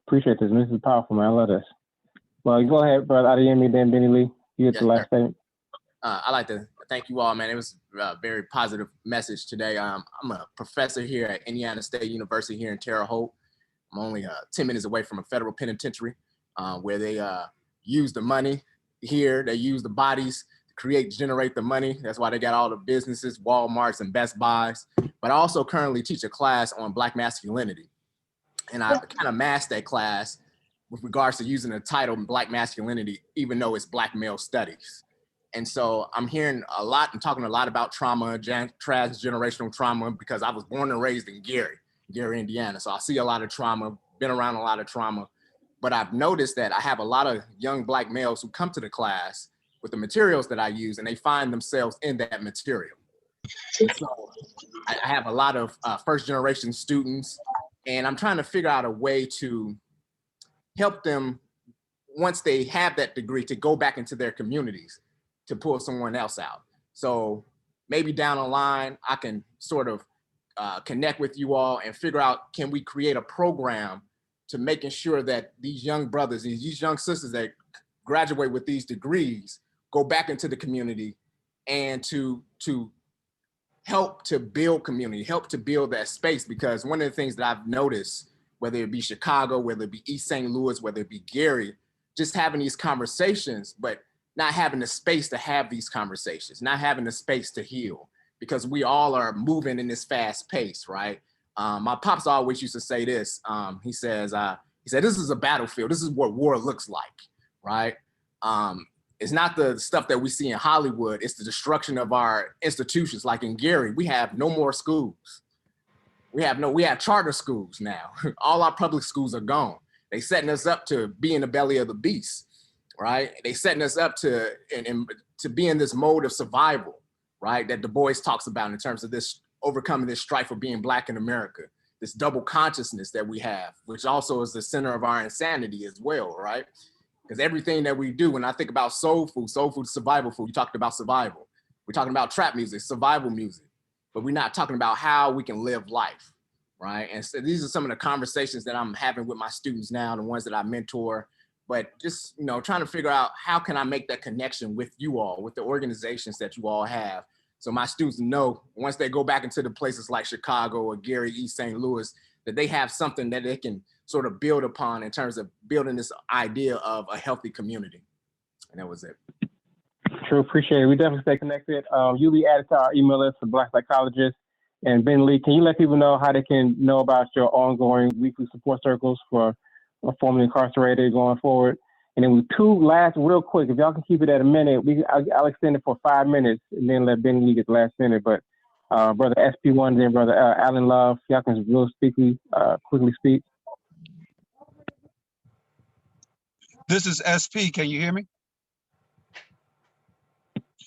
Appreciate this. This is powerful, man. I love this. Well, go ahead, Brother Adeyemi, then Benny Lee. You get the last statement. I'd like to thank you all, man. It was a very positive message today. I'm a professor here at Indiana State University here in Terre Haute. I'm only 10 minutes away from a federal penitentiary where they use the money here. They use the bodies to generate the money. That's why they got all the businesses, Walmarts and Best Buys. But I also currently teach a class on Black masculinity. And I kind of masked that class with regards to using the title Black masculinity, even though it's Black male studies. And so I'm hearing a lot and talking a lot about trauma, transgenerational trauma, because I was born and raised in Gary, Indiana. So I see a lot of trauma, been around a lot of trauma. But I've noticed that I have a lot of young Black males who come to the class with the materials that I use, and they find themselves in that material. And so I have a lot of first generation students, and I'm trying to figure out a way to help them, once they have that degree, to go back into their communities to pull someone else out. So maybe down the line, I can sort of connect with you all and figure out, can we create a program to making sure that these young brothers, these young sisters that graduate with these degrees, go back into the community and to help to build community, help to build that space. Because one of the things that I've noticed, whether it be Chicago, whether it be East St. Louis, whether it be Gary, just having these conversations, but not having the space to have these conversations, not having the space to heal, because we all are moving in this fast pace, right? My pops always used to say this. He said, this is a battlefield. This is what war looks like, right? It's not the stuff that we see in Hollywood. It's the destruction of our institutions. Like in Gary, we have no more schools. We have charter schools now. All our public schools are gone. They setting us up to be in the belly of the beast, right? They setting us up to be in this mode of survival, right? That Du Bois talks about in terms of this overcoming this strife of being Black in America, this double consciousness that we have, which also is the center of our insanity as well, right? Because everything that we do, when I think about soul food, survival food, we talked about survival. We're talking about trap music, survival music, but we're not talking about how we can live life, right? And so these are some of the conversations that I'm having with my students now, the ones that I mentor, but just, trying to figure out how can I make that connection with you all, with the organizations that you all have. So my students know once they go back into the places like Chicago or Gary, East St. Louis, that they have something that they can sort of build upon in terms of building this idea of a healthy community. And that was it. True, appreciate it. We definitely stay connected. You'll be added to our email list for Black Psychologists. And Ben Lee, can you let people know how they can know about your ongoing weekly support circles for formerly incarcerated going forward? And then with two last, real quick, if y'all can keep it at a minute, I'll extend it for 5 minutes and then let Ben Lee get the last minute. But Brother SP1 and Brother Alan Love, y'all can real quickly speak. This is SP. Can you hear me?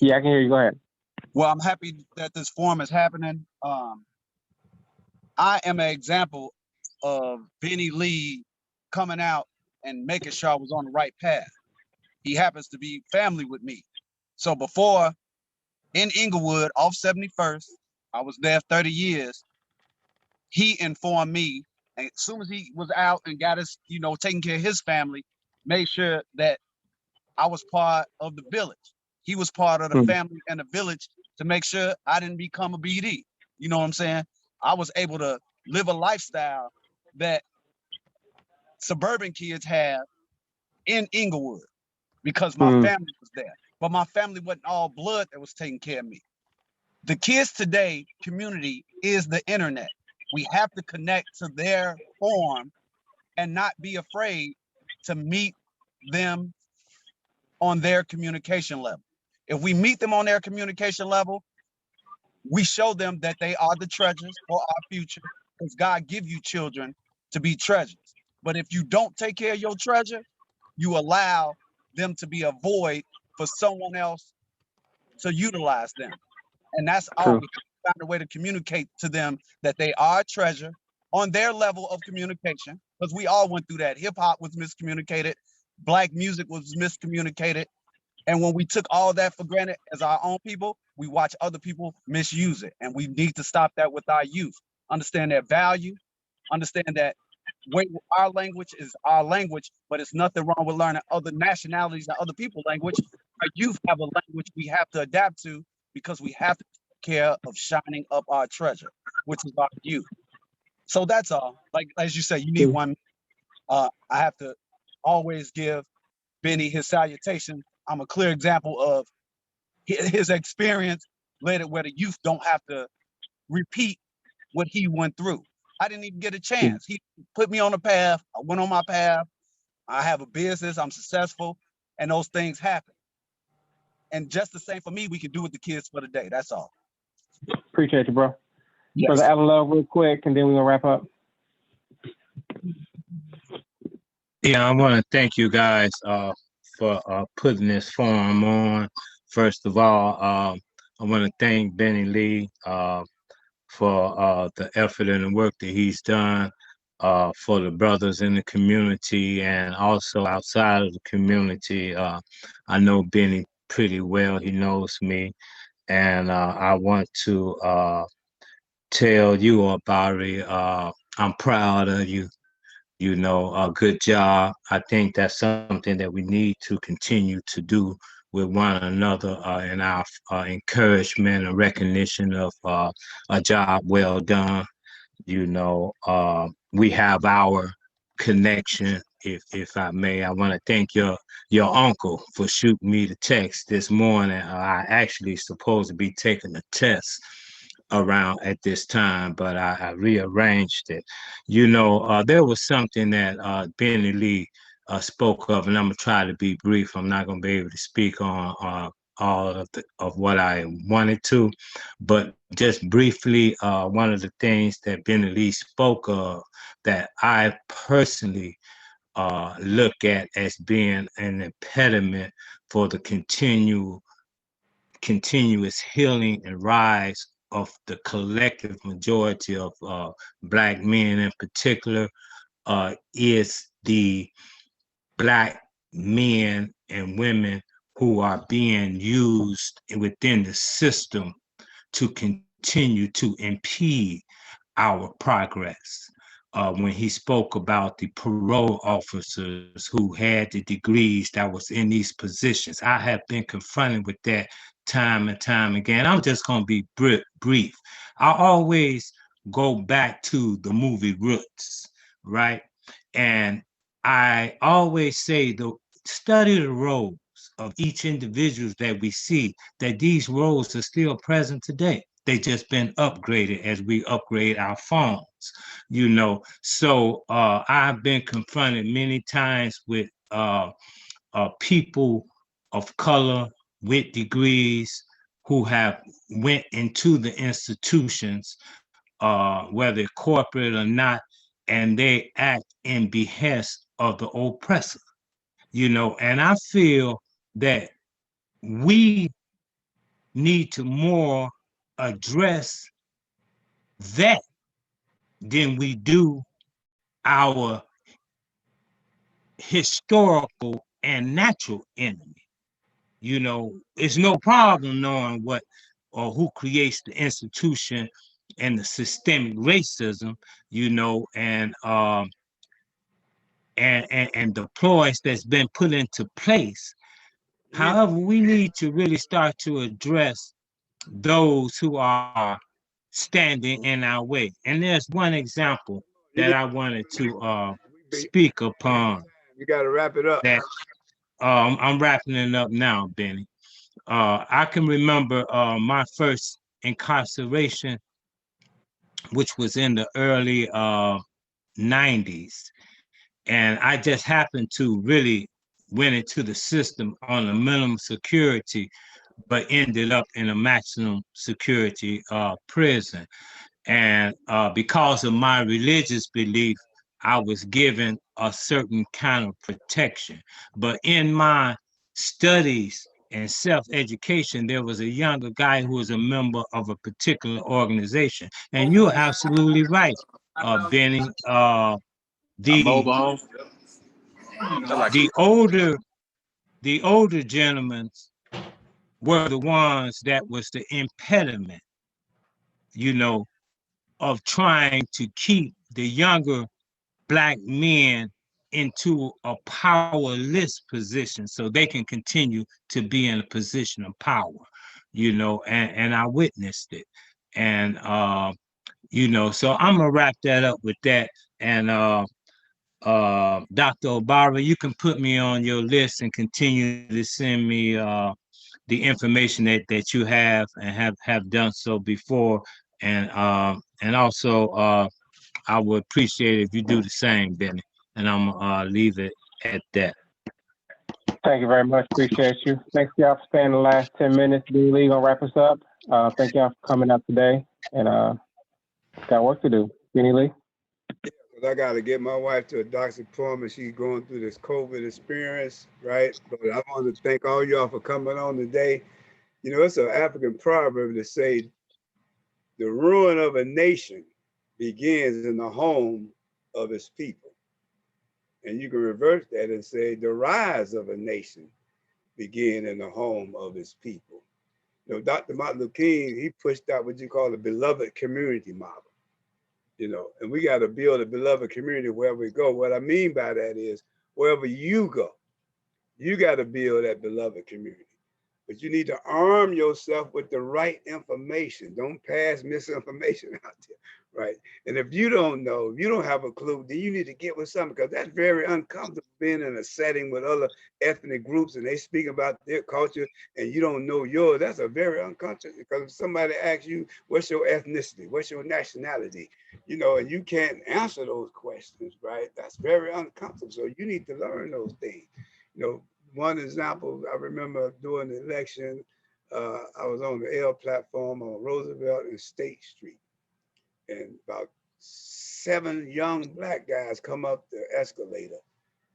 Yeah, I can hear you. Go ahead. Well, I'm happy that this forum is happening. I am an example of Benny Lee coming out and making sure I was on the right path. He happens to be family with me. So before, in Inglewood, off 71st, I was there 30 years. He informed me, and as soon as he was out and got us, taking care of his family, made sure that I was part of the village. He was part of the family and the village to make sure I didn't become a BD. You know what I'm saying? I was able to live a lifestyle that suburban kids have in Inglewood because my family was there. But my family wasn't all blood that was taking care of me. The kids today, community, is the internet. We have to connect to their form and not be afraid to meet them on their communication level. If we meet them on their communication level, we show them that they are the treasures for our future, because God give you children to be treasures. But if you don't take care of your treasure, you allow them to be a void for someone else to utilize them. And that's all. True. We have to find a way to communicate to them that they are a treasure on their level of communication, because we all went through that. Hip hop was miscommunicated. Black music was miscommunicated. And when we took all that for granted as our own people, we watch other people misuse it. And we need to stop that with our youth. Understand their value, understand that our language is our language, but it's nothing wrong with learning other nationalities and other people's language. Our youth have a language we have to adapt to, because we have to take care of shining up our treasure, which is our youth. So that's all. Like, as you say, you need one. I have to always give Benny his salutation. I'm a clear example of his experience later, where the youth don't have to repeat what he went through. I didn't even get a chance. He put me on a path. I went on my path. I have a business. I'm successful, and those things happen. And just the same for me, we can do with the kids for the day. That's all. Appreciate you, bro. Yes. Brother Alan Love, real quick, and then we're gonna wrap up. Yeah, I want to thank you guys for putting this forum on. First of all, I want to thank Benny Lee for the effort and the work that he's done for the brothers in the community and also outside of the community. I know Benny pretty well. He knows me. And I want to tell you, Obari, I'm proud of you. You know, a good job. I think that's something that we need to continue to do with one another in our encouragement and recognition of a job well done. You know, we have our connection. If I may, I want to thank your uncle for shooting me the text this morning. I actually supposed to be taking a test around at this time, but I rearranged it. You know, there was something that Benny Lee spoke of, and I'm gonna try to be brief. I'm not gonna be able to speak on all of what I wanted to, but just briefly, one of the things that Benny Lee spoke of that I personally look at as being an impediment for the continuous healing and rise of the collective majority of Black men in particular is the Black men and women who are being used within the system to continue to impede our progress. When he spoke about the parole officers who had the degrees that was in these positions, I have been confronted with that time and time again. I'm just going to be brief. I always go back to the movie Roots, right? And I always say, study the roles of each individual that we see, that these roles are still present today. They just been upgraded as we upgrade our phones, you know. So I've been confronted many times with people of color with degrees who have went into the institutions, whether corporate or not, and they act in behest of the oppressor, you know. And I feel that we need to more address that than we do our historical and natural enemy. You know, it's no problem knowing what or who creates the institution and the systemic racism, you know, and the ploys that's been put into place. However, we need to really start to address those who are standing in our way. And there's one example that I wanted to speak upon. You got to wrap it up. That I'm wrapping it up now, Benny. I can remember my first incarceration, which was in the early 90s. And I just happened to really went into the system on a minimum security, but ended up in a maximum security prison. And because of my religious belief, I was given a certain kind of protection. But in my studies and self-education, there was a younger guy who was a member of a particular organization. And you're absolutely right, Benny. The the older the older gentlemen were the ones that was the impediment, you know, of trying to keep the younger Black men into a powerless position so they can continue to be in a position of power, you know, and I witnessed it. And, you know, so I'm gonna wrap that up with that. And Dr. Obari, you can put me on your list and continue to send me the information that you have and have done so before. And also I would appreciate it if you do the same, Benny. And I'm gonna leave it at that. Thank you very much. Appreciate you. Thanks y'all for staying the last 10 minutes. D. Lee gonna wrap us up. Thank y'all for coming out today, and got work to do. Benny Lee. I got to get my wife to a doctor's appointment. She's going through this COVID experience, right? But I want to thank all y'all for coming on today. You know, it's an African proverb that say, the ruin of a nation begins in the home of its people. And you can reverse that and say, the rise of a nation begins in the home of its people. You know, Dr. Martin Luther King, he pushed out what you call the beloved community model. You know, and we got to build a beloved community wherever we go. What I mean by that is, wherever you go, you got to build that beloved community. But you need to arm yourself with the right information. Don't pass misinformation out there, right? And if you don't know, if you don't have a clue, then you need to get with something, because that's very uncomfortable being in a setting with other ethnic groups and they speak about their culture and you don't know yours. That's a very uncomfortable, because if somebody asks you, what's your ethnicity? What's your nationality? You know, and you can't answer those questions, right? That's very uncomfortable. So you need to learn those things. You know, one example, I remember during the election, I was on the L platform on Roosevelt and State Street, and about 7 young Black guys come up the escalator,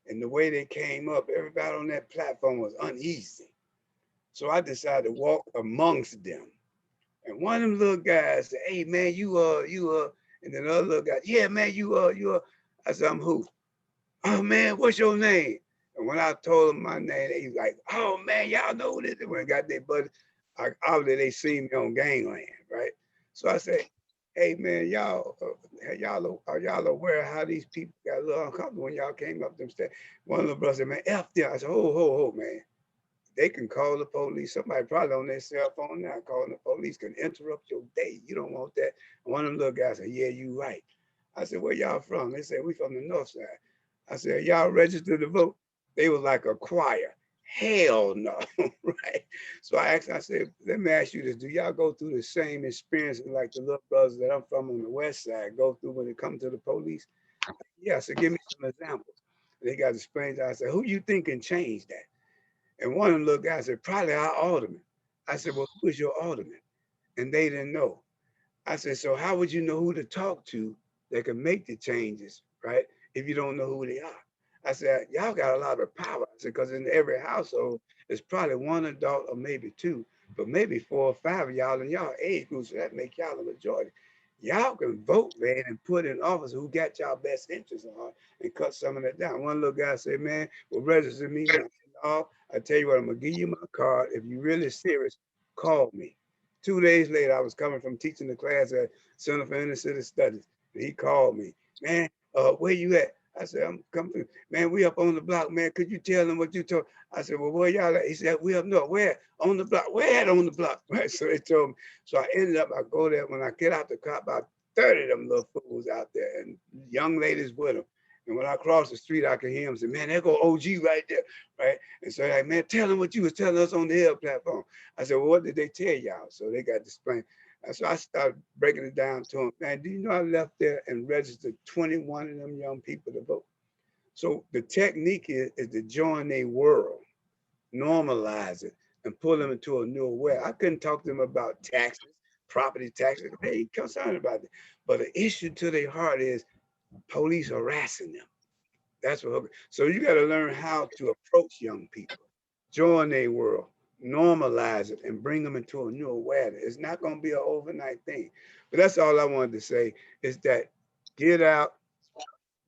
and the way they came up, everybody on that platform was uneasy. So I decided to walk amongst them, and one of them little guys said, "Hey man, you and then the other little guy, yeah man, you I said, "I'm who?" "Oh man, what's your name?" And when I told them my name, they was like, "Oh man, y'all know who this is." When I got their buddy, obviously they seen me on gangland, right? So I said, "Hey man, y'all are y'all aware how these people got a little uncomfortable when y'all came up them stairs?" One of the brothers said, "Man, F them." I said, "Ho, man. They can call the police. Somebody probably on their cell phone now calling the police can interrupt your day. You don't want that." And one of them little guys said, "Yeah, you right." I said, "Where y'all from?" They said, "We from the north side." I said, "Y'all registered to vote?" They was like a choir. Hell no, right? So I asked, I said, "Let me ask you this. Do y'all go through the same experience like the little brothers that I'm from on the west side go through when it comes to the police?" "Yeah." So give me some examples. And they got to explain to us. I said, "Who you think can change that?" And one of them little guys said, "Probably our alderman." I said, "Well, who is your alderman?" And they didn't know. I said, "So how would you know who to talk to that can make the changes, right? If you don't know who they are?" I said, "Y'all got a lot of power." I said, "Because in every household, there's probably 1 adult or maybe 2, but maybe 4 or 5 of y'all in y'all age group, so that make y'all a majority. Y'all can vote, man, and put in office who got y'all best interests in heart and cut some of that down." One little guy said, "Man, well, register me now." I tell you what, I'm gonna give you my card. If you're really serious, call me. 2 days later, I was coming from teaching the class at Center for Inner City Studies. And he called me, "Man, where you at?" I said, "I'm coming. Man, we up on the block, man. Could you tell them what you told?" I said, "Well, where y'all at?" He said, "We up north." "Where?" "On the block." "Where at on the block?" Right. So they told me. So I ended up, I go there. When I get out the car, about 30 of them little fools out there and young ladies with them. And when I cross the street, I can hear them say, "Man, there go OG right there," right? And so like, "Man, tell them what you was telling us on the Hill platform." I said, "Well, what did they tell y'all?" So they got to explain. So I started breaking it down to them. "Man, do you know I left there and registered 21 of them young people to vote?" So the technique is to join their world, normalize it, and pull them into a new way. I couldn't talk to them about taxes, property taxes. They ain't concerned about it. But the issue to their heart is police harassing them. That's what. So you got to learn how to approach young people, join their world, normalize it, and bring them into a new awareness. It's not going to be an overnight thing. But that's all I wanted to say is that get out.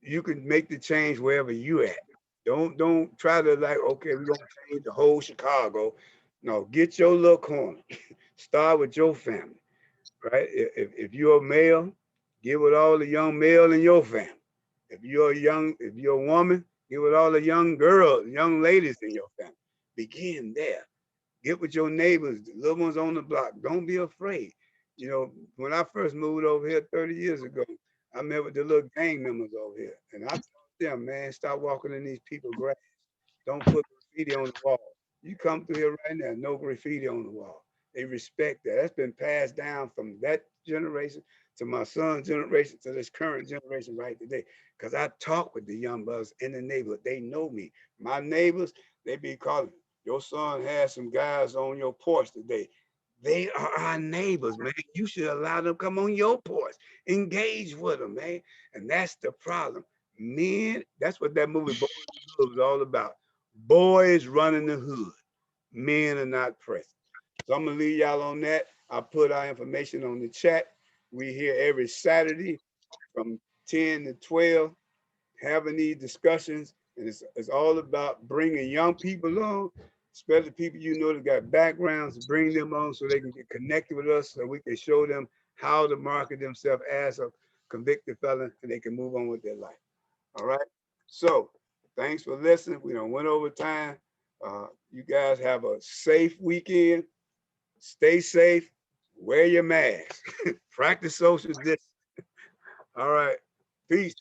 You can make the change wherever you at. Don't try to like, okay, we're gonna change the whole Chicago. No, get your little corner. Start with your family, right? If you're a male, get with all the young male in your family. If you're a woman, get with all the young girls, young ladies in your family. Begin there. Get with your neighbors, the little ones on the block. Don't be afraid. You know, when I first moved over here 30 years ago, I met with the little gang members over here. And I told them, man, stop walking in these people's grass. Don't put graffiti on the wall. You come through here right now, no graffiti on the wall. They respect that. That's been passed down from that generation to my son's generation to this current generation right today. Because I talk with the young brothers in the neighborhood. They know me. My neighbors, they be calling me. Your son has some guys on your porch today. They are our neighbors, man. You should allow them to come on your porch. Engage with them, man. And that's the problem. Men, that's what that movie Boys in the Hood was all about. Boys running the hood. Men are not present. So I'm gonna leave y'all on that. I'll put our information on the chat. We here every Saturday from 10 to 12, having these discussions. And it's all about bringing young people on, especially people you know that got backgrounds, bring them on so they can get connected with us so we can show them how to market themselves as a convicted felon and they can move on with their life. All right. So thanks for listening. We done went over time. You guys have a safe weekend. Stay safe. Wear your mask. Practice social distance. All right. Peace.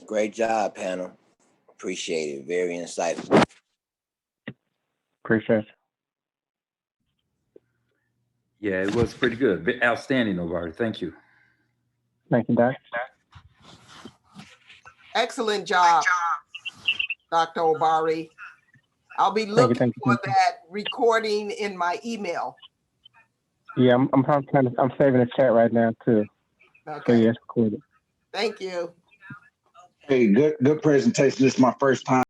Great job, panel. Appreciate it. Very insightful. Appreciate it. Yeah, it was pretty good. Outstanding, Obari. Thank you. Thank you, Doc. Excellent job, Dr. Obari. I'll be looking for that recording in my email. Yeah, I'm saving a chat right now too. Okay. So yeah, it's recorded. Thank you. Hey, good presentation. This is my first time.